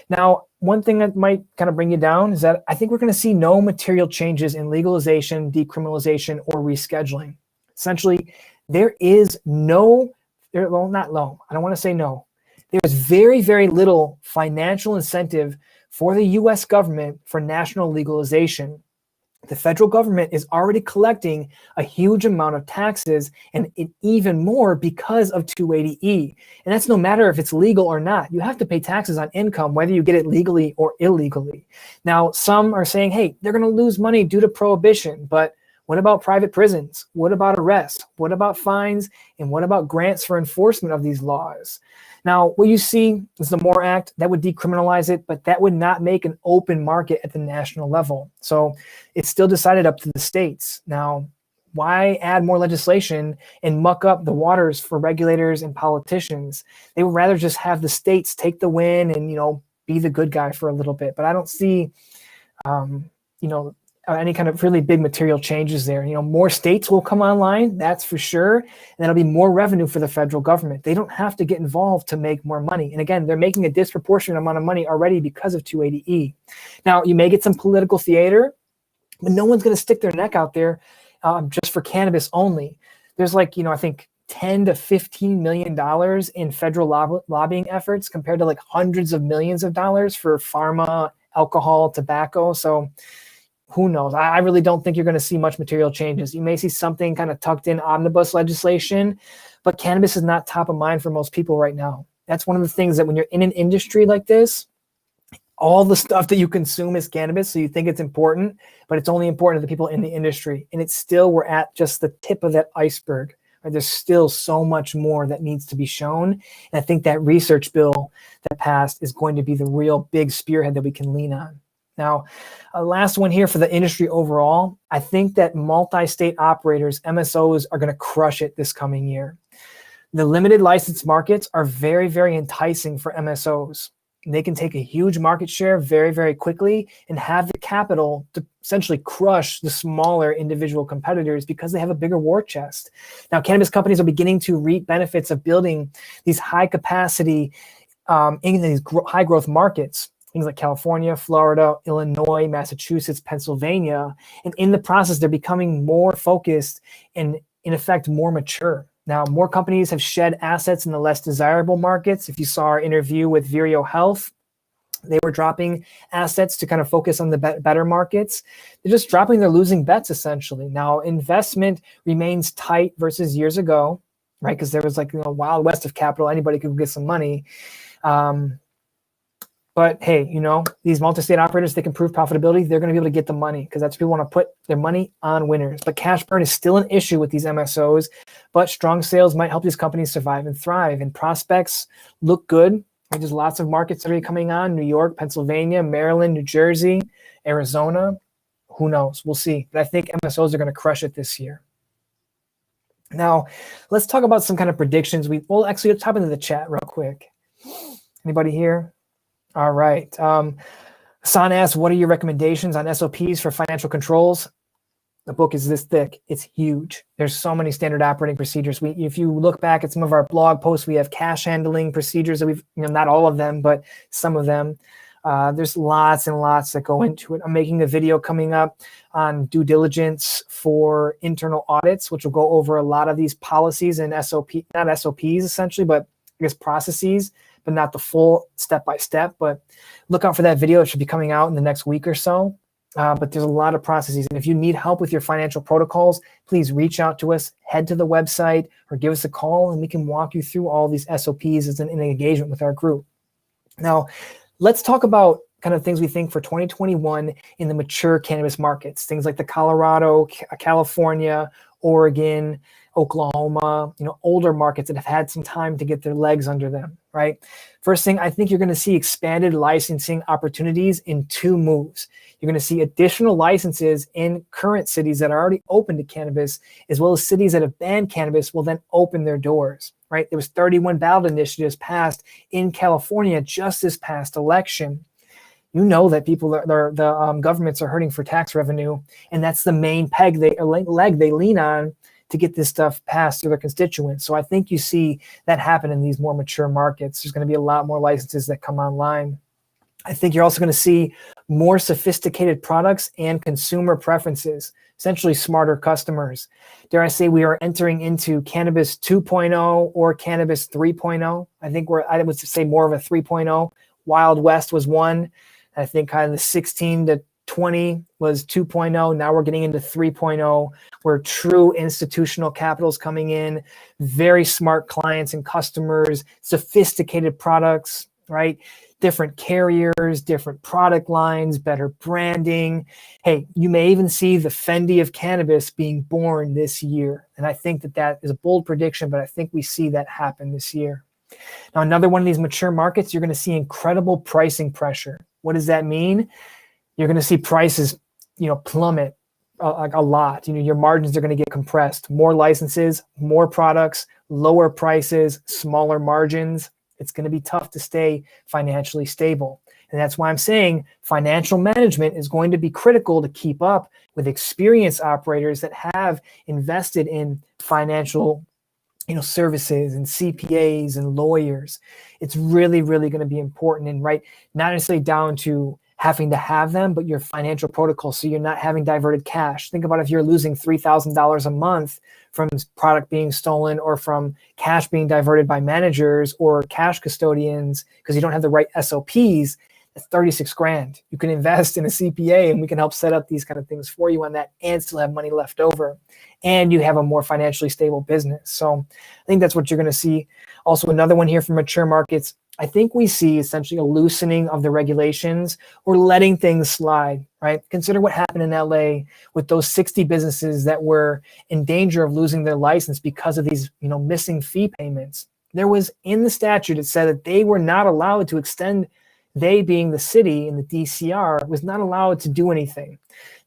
Now, one thing that might kind of bring you down is that I think we're going to see no material changes in legalization, decriminalization, or rescheduling. Essentially, there is no, well, not low. I don't want to say no. There's very, very little financial incentive for the U.S. government for national legalization. The federal government is already collecting a huge amount of taxes, and even more because of 280E. And that's no matter if it's legal or not. You have to pay taxes on income, whether you get it legally or illegally. Now, some are saying, hey, they're going to lose money due to prohibition, but what about private prisons? What about arrests? What about fines? And what about grants for enforcement of these laws? Now, what you see is the MORE Act that would decriminalize it, but that would not make an open market at the national level. So it's still decided up to the states. Now, why add more legislation and muck up the waters for regulators and politicians? They would rather just have the states take the win and, be the good guy for a little bit. But I don't see, any kind of really big material changes there. More states will come online, that's for sure. And that'll be more revenue for the federal government. They don't have to get involved to make more money. And again, they're making a disproportionate amount of money already because of 280E. Now, you may get some political theater, but no one's going to stick their neck out there just for cannabis only. There's I think $10 to $15 million in federal lobbying efforts compared to hundreds of millions of dollars for pharma, alcohol, tobacco. So who knows? I really don't think you're going to see much material changes. You may see something kind of tucked in omnibus legislation, but cannabis is not top of mind for most people right now. That's one of the things that when you're in an industry like this, all the stuff that you consume is cannabis. So you think it's important, but it's only important to the people in the industry. And it's still, we're at just the tip of that iceberg. Right? There's still so much more that needs to be shown. And I think that research bill that passed is going to be the real big spearhead that we can lean on. Now, last one here for the industry overall, I think that multi-state operators, MSOs, are going to crush it this coming year. The limited license markets are very, very enticing for MSOs. They can take a huge market share very, very quickly and have the capital to essentially crush the smaller individual competitors because they have a bigger war chest. Now, cannabis companies are beginning to reap benefits of building these high capacity in these high growth markets. Things like California, Florida, Illinois, Massachusetts, Pennsylvania. And in the process, they're becoming more focused and, in effect, more mature. Now, more companies have shed assets in the less desirable markets. If you saw our interview with Vireo Health, they were dropping assets to kind of focus on the better markets. They're just dropping their losing bets, essentially. Now, investment remains tight versus years ago, right? Because there was like, wild west of capital. Anybody could get some money. But hey, these multi-state operators, they can prove profitability. They're going to be able to get the money because that's people want to put their money on winners. But cash burn is still an issue with these MSOs, but strong sales might help these companies survive and thrive. And prospects look good. There's lots of markets that are coming on: New York, Pennsylvania, Maryland, New Jersey, Arizona. Who knows? We'll see. But I think MSOs are going to crush it this year. Now, let's talk about some kind of predictions. Actually, let's hop into the chat real quick. Anybody here? All right. San asks, what are your recommendations on SOPs for financial controls? The book is this thick. It's huge. There's so many standard operating procedures. If you look back at some of our blog posts, we have cash handling procedures that we've, not all of them, but some of them. There's lots and lots that go into it. I'm making a video coming up on due diligence for internal audits, which will go over a lot of these policies and not SOPs essentially, but I guess processes, but not the full step-by-step. But look out for that video. It should be coming out in the next week or so. But there's a lot of processes. And if you need help with your financial protocols, please reach out to us, head to the website, or give us a call, and we can walk you through all these SOPs as an engagement with our group. Now, let's talk about kind of things we think for 2021 in the mature cannabis markets, things like the Colorado, California, Oregon, Oklahoma, older markets that have had some time to get their legs under them, right? First thing, I think you're going to see expanded licensing opportunities in two moves. You're going to see additional licenses in current cities that are already open to cannabis, as well as cities that have banned cannabis will then open their doors, right? There was 31 ballot initiatives passed in California just this past election. You know that the governments are hurting for tax revenue, and that's the main leg they lean on to get this stuff passed to their constituents. So I think you see that happen in these more mature markets. There's going to be a lot more licenses that come online. I think you're also going to see more sophisticated products and consumer preferences, essentially smarter customers. Dare I say we are entering into cannabis 2.0 or cannabis 3.0. I think I would say more of a 3.0. Wild West was one. I think kind of the 16 to 20 was 2.0. Now we're getting into 3.0, where true institutional capital is coming in, very smart clients and customers, sophisticated products, right? Different carriers, different product lines, better branding. Hey, you may even see the Fendi of cannabis being born this year. And I think that is a bold prediction, but I think we see that happen this year. Now, another one of these mature markets, you're going to see incredible pricing pressure. What does that mean? You're going to see prices, plummet a lot. Your margins are going to get compressed. More licenses, more products, lower prices, smaller margins. It's going to be tough to stay financially stable. And that's why I'm saying financial management is going to be critical to keep up with experienced operators that have invested in financial services and CPAs and lawyers. It's really, really going to be important, and not necessarily down to having to have them, but your financial protocol, so you're not having diverted cash. Think about if you're losing $3,000 a month from product being stolen or from cash being diverted by managers or cash custodians because you don't have the right SOPs. That's 36 grand. You can invest in a CPA and we can help set up these kind of things for you on that and still have money left over. And you have a more financially stable business. So I think that's what you're going to see. Also, another one here from mature markets. I think we see essentially a loosening of the regulations or letting things slide, right? Consider what happened in LA with those 60 businesses that were in danger of losing their license because of these, missing fee payments. There was in the statute, it said that they were not allowed to extend, they being the city and the DCR was not allowed to do anything.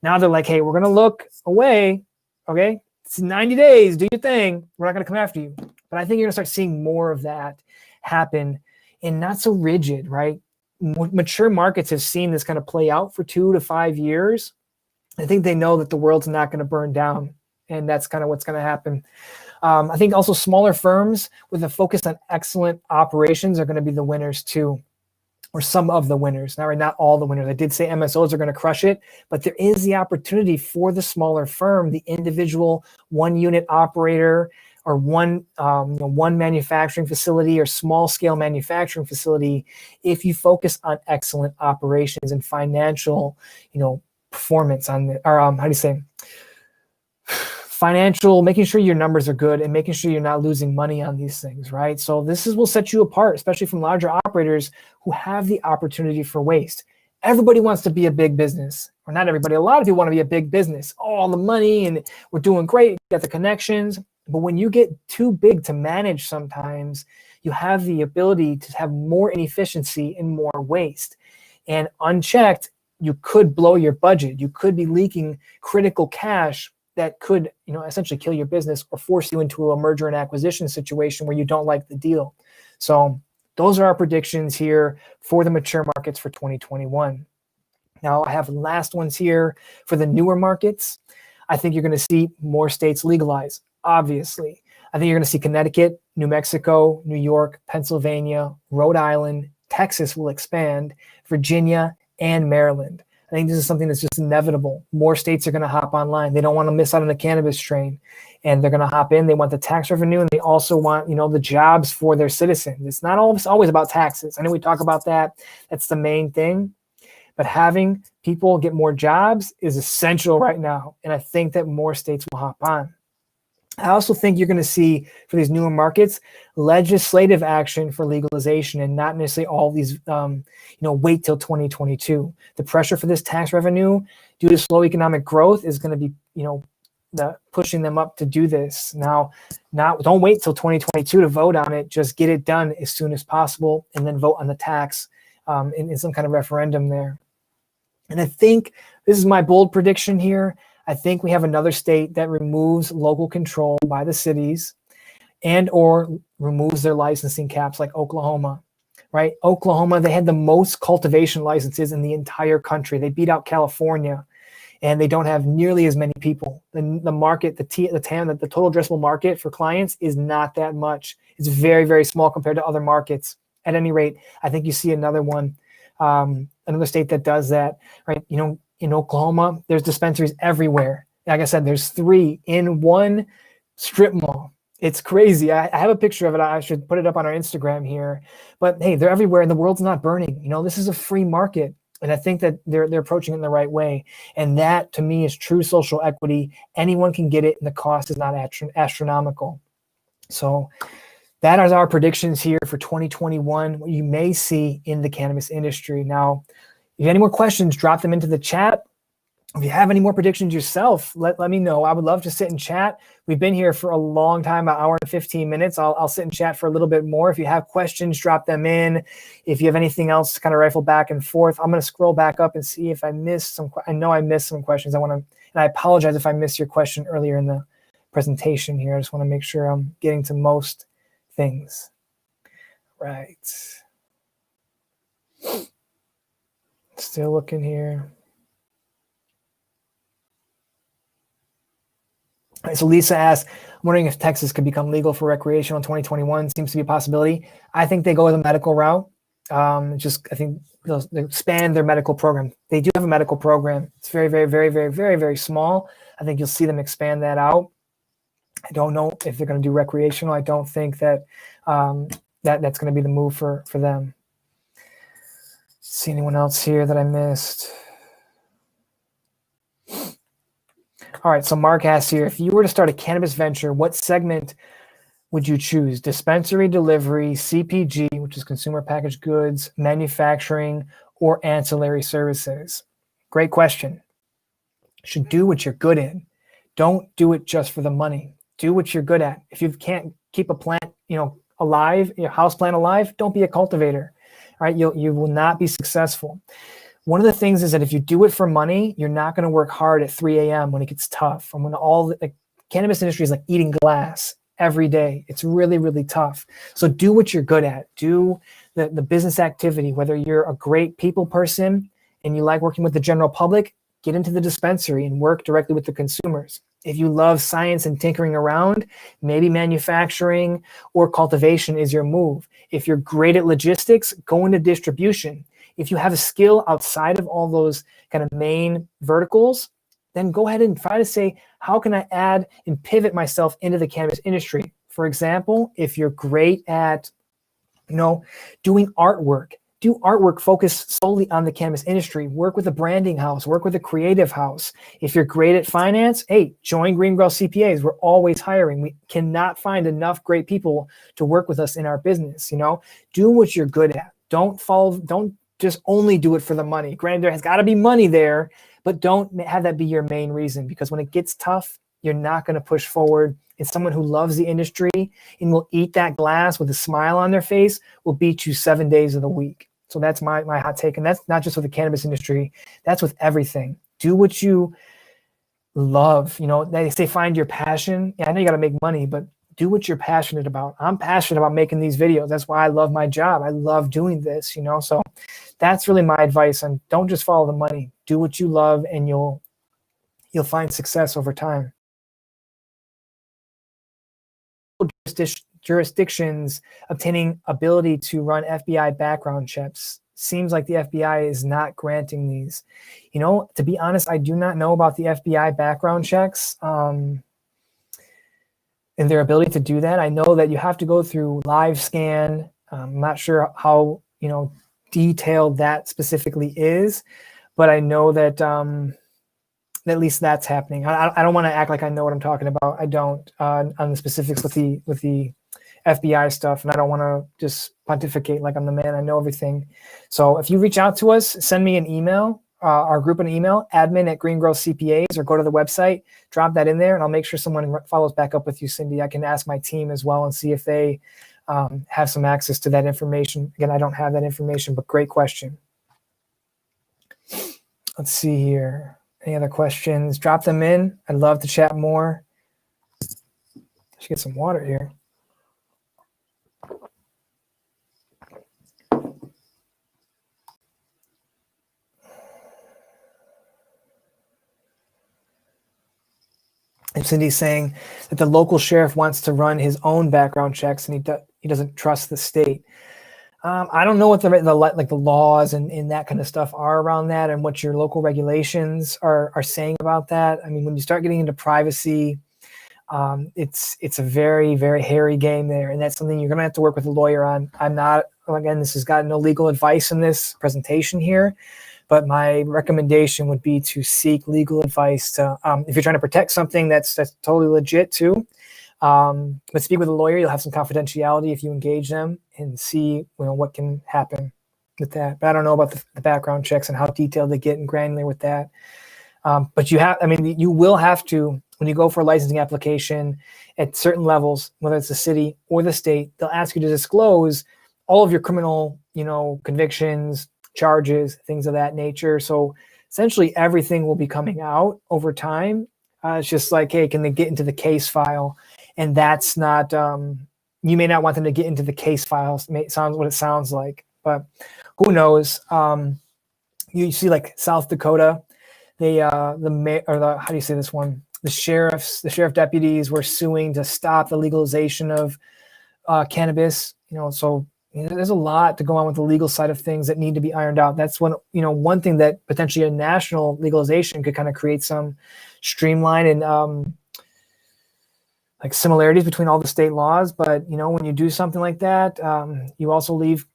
Now they're like, hey, we're going to look away. Okay. It's 90 days. Do your thing. We're not going to come after you. But I think you're going to start seeing more of that happen and not so rigid, right? Mature markets have seen this kind of play out for 2 to 5 years. I think they know that the world's not going to burn down. And that's kind of what's going to happen. I think also smaller firms with a focus on excellent operations are going to be the winners too, or some of the winners. Not all the winners. I did say MSOs are going to crush it, but there is the opportunity for the smaller firm, the individual one-unit operator, or one manufacturing facility or small scale manufacturing facility, if you focus on excellent operations and financial, performance financial, making sure your numbers are good and making sure you're not losing money on these things, right? So this will set you apart, especially from larger operators who have the opportunity for waste. Everybody wants to be a big business, or not everybody. A lot of people want to be a big business. All the money and we're doing great, got the connections. But when you get too big to manage, sometimes you have the ability to have more inefficiency and more waste. And unchecked, you could blow your budget. You could be leaking critical cash that could, essentially kill your business or force you into a merger and acquisition situation where you don't like the deal. So those are our predictions here for the mature markets for 2021. Now I have last ones here for the newer markets. I think you're going to see more states legalize. Obviously, I think you're going to see Connecticut, New Mexico, New York, Pennsylvania, Rhode Island, Texas will expand, Virginia, and Maryland. I think this is something that's just inevitable. More states are going to hop online. They don't want to miss out on the cannabis train, and they're going to hop in. They want the tax revenue, and they also want, the jobs for their citizens. It's not always about taxes. I know we talk about that. That's the main thing. But having people get more jobs is essential right now, and I think that more states will hop on. I also think you're going to see for these newer markets legislative action for legalization and not necessarily all these, wait till 2022. The pressure for this tax revenue due to slow economic growth is going to be, pushing them up to do this. Now, don't wait till 2022 to vote on it. Just get it done as soon as possible and then vote on the tax in some kind of referendum there. And I think this is my bold prediction here. I think we have another state that removes local control by the cities and or removes their licensing caps, like Oklahoma, right? Oklahoma, they had the most cultivation licenses in the entire country. They beat out California, and they don't have nearly as many people. The market, the TAM, the total addressable market for clients is not that much. It's very, very small compared to other markets. At any rate, I think you see another one, another state that does that, right? In Oklahoma, there's dispensaries everywhere. Like I said, there's 3 in one strip mall. It's crazy. I have a picture of it. I should put it up on our Instagram here. But hey, they're everywhere, and the world's not burning. This is a free market, and I think that they're approaching it in the right way. And that, to me, is true social equity. Anyone can get it, and the cost is not astronomical. So that is our predictions here for 2021, what you may see in the cannabis industry. Now, if you have any more questions, drop them into the chat. If you have any more predictions yourself, let me know. I would love to sit and chat. We've been here for a long time, an hour and 15 minutes. I'll sit and chat for a little bit more. If you have questions, drop them in. If you have anything else to kind of rifle back and forth, I'm going to scroll back up and see if I missed some. I know I missed some questions. And I apologize if I missed your question earlier in the presentation here. I just want to make sure I'm getting to most things. Right. Still looking here. All right, so Lisa asked, I'm wondering if Texas could become legal for recreational in 2021. Seems to be a possibility. I think they go with a medical route. I think they'll expand their medical program. They do have a medical program. It's very, very, very, very, very, very small. I think you'll see them expand that out. I don't know if they're going to do recreational. I don't think that that's going to be the move for them. See anyone else here that I missed? All right, so Mark asks here, if you were to start a cannabis venture, what segment would you choose? Dispensary, delivery, CPG, which is consumer packaged goods, manufacturing, or ancillary services? Great question. You should do what you're good in. Don't do it just for the money. Do what you're good at. If you can't keep a plant, alive, your house plant alive, don't be a cultivator. All right, you will not be successful. One of the things is that if you do it for money, you're not going to work hard at 3 a.m. when it gets tough. And when the cannabis industry is like eating glass every day. It's really, really tough. So do what you're good at. Do the business activity, whether you're a great people person and you like working with the general public, get into the dispensary and work directly with the consumers. If you love science and tinkering around, maybe manufacturing or cultivation is your move. If you're great at logistics, go into distribution. If you have a skill outside of all those kind of main verticals, then go ahead and try to say, how can I add and pivot myself into the cannabis industry? For example, if you're great at, doing artwork, do artwork focused solely on the cannabis industry. Work with a branding house, work with a creative house. If you're great at finance, hey, join Greengrow CPAs. We're always hiring. We cannot find enough great people to work with us in our business. Do what you're good at. Don't just only do it for the money. Granted, there has got to be money there, but don't have that be your main reason, because when it gets tough, you're not going to push forward. And someone who loves the industry and will eat that glass with a smile on their face will beat you 7 days of the week. So that's my hot take. And that's not just with the cannabis industry. That's with everything. Do what you love. They say find your passion. Yeah, I know you got to make money, but do what you're passionate about. I'm passionate about making these videos. That's why I love my job. I love doing this, so that's really my advice. And don't just follow the money. Do what you love and you'll find success over time. Jurisdictions obtaining ability to run FBI background checks. Seems like the FBI is not granting these. To be honest, I do not know about the FBI background checks and their ability to do that. I know that you have to go through live scan. I'm not sure how detailed that specifically is, but I know that at least that's happening. I don't want to act like I know what I'm talking about. I don't on the specifics with the FBI stuff, and I don't want to just pontificate like I'm the man. I know everything. So if you reach out to us, send me an email, our group an email, admin@Greengrow CPAs, or go to the website, drop that in there, and I'll make sure someone follows back up with you, Cindy. I can ask my team as well and see if they have some access to that information. Again, I don't have that information, but great question. Let's see here. Any other questions? Drop them in. I'd love to chat more. I should get some water here. And Cindy's saying that the local sheriff wants to run his own background checks and he doesn't trust the state. I don't know what the laws and that kind of stuff are around that, and what your local regulations are saying about that. I mean, when you start getting into privacy, it's a very, very hairy game there, and that's something you're going to have to work with a lawyer on. I'm not, again, this has got no legal advice in this presentation here, but my recommendation would be to seek legal advice to, if you're trying to protect something that's totally legit too. But speak with a lawyer. You'll have some confidentiality if you engage them and see what can happen with that. But I don't know about the background checks and how detailed they get and granular with that. But you will have to, when you go for a licensing application at certain levels, whether it's the city or the state, they'll ask you to disclose all of your criminal, convictions, charges, things of that nature. So essentially everything will be coming out over time. It's just like, hey, can they get into the case file? And that's not, you may not want them to get into the case files. It sounds what it sounds like, but who knows? You see like South Dakota, how do you say this one? The sheriff deputies were suing to stop the legalization of cannabis, so there's a lot to go on with the legal side of things that need to be ironed out. That's one thing that potentially a national legalization could kind of create some streamline and like similarities between all the state laws. But when you do something like that, you also leave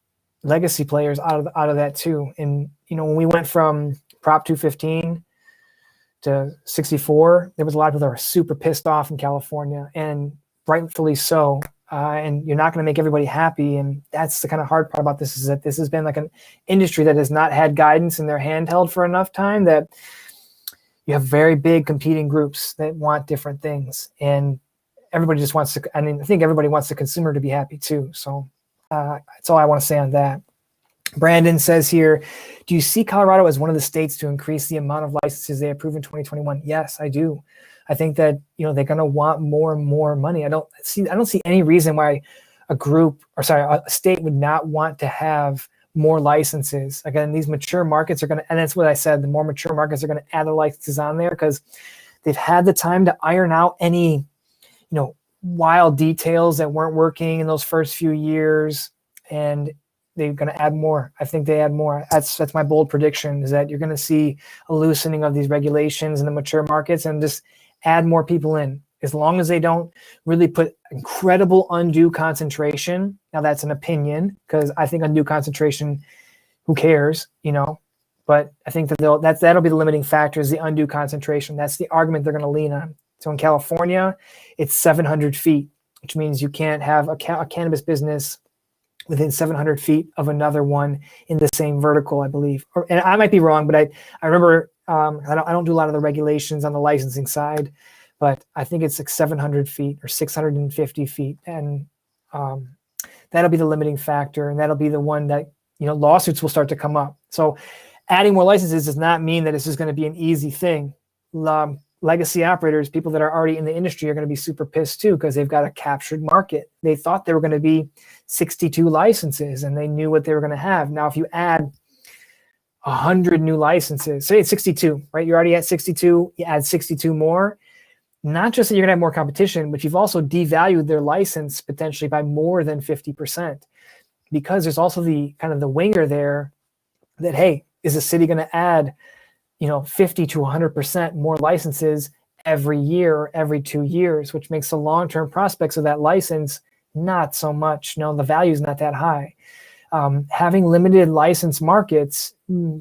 legacy players out of that too. And when we went from Prop 215 to 64, there was a lot of people that were super pissed off in California, and rightfully so. And you're not going to make everybody happy. And that's the kind of hard part about this, is that this has been like an industry that has not had guidance in their handheld for enough time, that you have very big competing groups that want different things. And everybody just wants to, I think everybody wants the consumer to be happy too. So that's all I want to say on that. Brandon says here, do you see Colorado as one of the states to increase the amount of licenses they approve in 2021? Yes, I do. I think that, they're going to want more and more money. I don't see any reason why a state would not want to have more licenses. Again, these mature markets are going to, and that's what I said, the more mature markets are going to add the licenses on there because they've had the time to iron out any, wild details that weren't working in those first few years, and they're going to add more. I think they add more. That's my bold prediction, is that you're going to see a loosening of these regulations in the mature markets and just add more people in, as long as they don't really put incredible undue concentration. Now that's an opinion, because I think undue concentration, who cares, but I think that that'll be the limiting factor, is the undue concentration. That's the argument they're going to lean on. So in California, it's 700 feet, which means you can't have a cannabis business within 700 feet of another one in the same vertical, I believe. And I might be wrong, but I remember, I don't do a lot of the regulations on the licensing side, but I think it's like 700 feet or 650 feet. And that'll be the limiting factor. And that'll be the one that, lawsuits will start to come up. So adding more licenses does not mean that this is going to be an easy thing. Legacy operators, people that are already in the industry, are going to be super pissed too, because they've got a captured market. They thought there were going to be 62 licenses and they knew what they were going to have. Now, if you add 100 new licenses, say it's 62, right? You're already at 62, you add 62 more. Not just that you're going to have more competition, but you've also devalued their license potentially by more than 50%, because there's also the kind of the winger there that, hey, is the city going to add 50 to 100% more licenses every year or every 2 years, which makes the long-term prospects of that license not so much. The value is not that high. Having limited license markets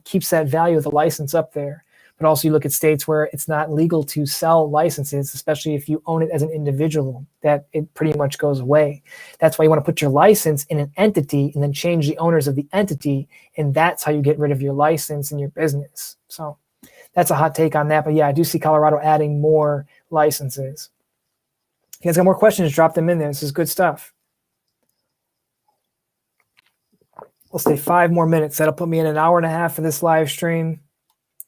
keeps that value of the license up there. But also you look at states where it's not legal to sell licenses, especially if you own it as an individual, that it pretty much goes away. That's why you want to put your license in an entity and then change the owners of the entity, and that's how you get rid of your license and your business. So that's a hot take on that. But yeah, I do see Colorado adding more licenses. If you guys got more questions, drop them in there. This is good stuff. We'll stay 5 more minutes. That'll put me in an hour and a half for this live stream.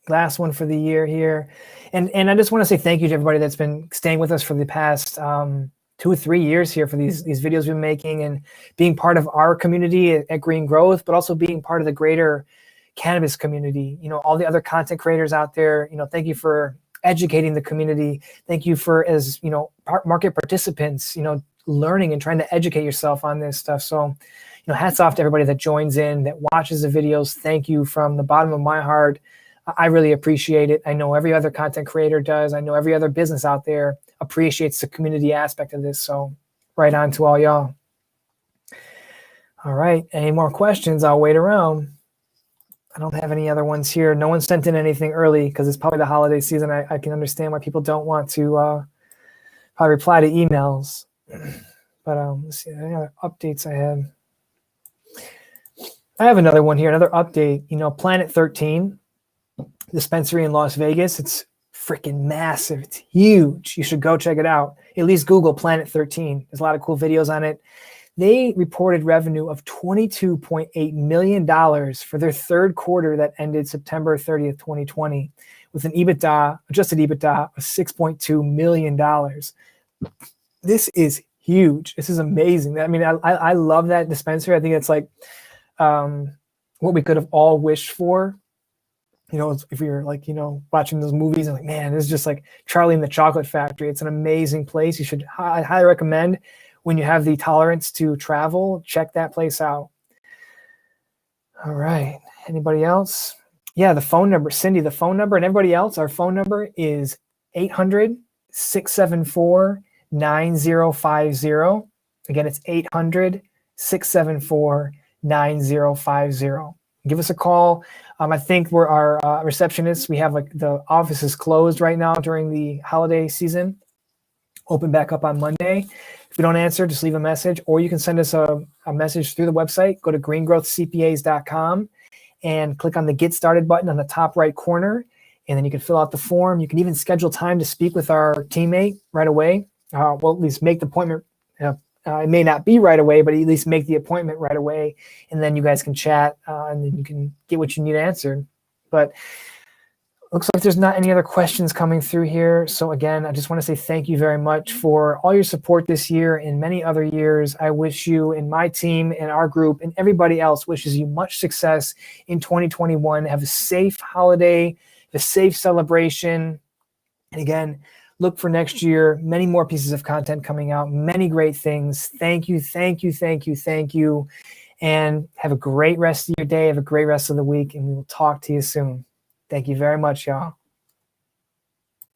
Last one for the year here. And I just want to say thank you to everybody that's been staying with us for the past 2 or 3 years here for these videos we've been making, and being part of our community at Green Growth, but also being part of the greater cannabis community. All the other content creators out there, thank you for educating the community. Thank you for, as market participants, learning and trying to educate yourself on this stuff. So, hats off to everybody that joins in, that watches the videos. Thank you from the bottom of my heart. I really appreciate it. I know every other content creator does. I know every other business out there appreciates the community aspect of this. So right on to all y'all. All right. Any more questions? I'll wait around. I don't have any other ones here. No one sent in anything early because it's probably the holiday season. I can understand why people don't want to probably reply to emails. But let's see, any other updates I had. I have another one here, another update. Planet 13. Dispensary in Las Vegas. It's freaking massive. It's huge. You should go check it out. At least Google Planet 13. There's a lot of cool videos on it. They reported revenue of $22.8 million for their third quarter that ended September 30th, 2020, with an adjusted EBITDA of $6.2 million. This is huge. This is amazing. I love that dispensary. I think it's like what we could have all wished for. If you're watching those movies and man, this is just like Charlie and the Chocolate Factory. It's an amazing place. You should highly recommend, when you have the tolerance to travel, check that place out. All right. Anybody else? Yeah, the phone number, Cindy, the phone number, and everybody else, our phone number is 800-674-9050. Again, it's 800-674-9050. 9050. Give us a call. I think we're our receptionists. We have the office is closed right now during the holiday season. Open back up on Monday. If we don't answer, just leave a message, or you can send us a message through the website. Go to greengrowthcpas.com and click on the Get Started button on the top right corner, and then you can fill out the form. You can even schedule time to speak with our teammate right away. Well, at least make the appointment. It may not be right away, but at least make the appointment right away, and then you guys can chat, and then you can get what you need answered. But looks like there's not any other questions coming through here. So again, I just want to say thank you very much for all your support this year and many other years. I wish you and my team and our group and everybody else wishes you much success in 2021. Have a safe holiday, a safe celebration. And again, look for next year, many more pieces of content coming out, many great things. Thank you, thank you, thank you, thank you. And have a great rest of your day. Have a great rest of the week, and we will talk to you soon. Thank you very much, y'all.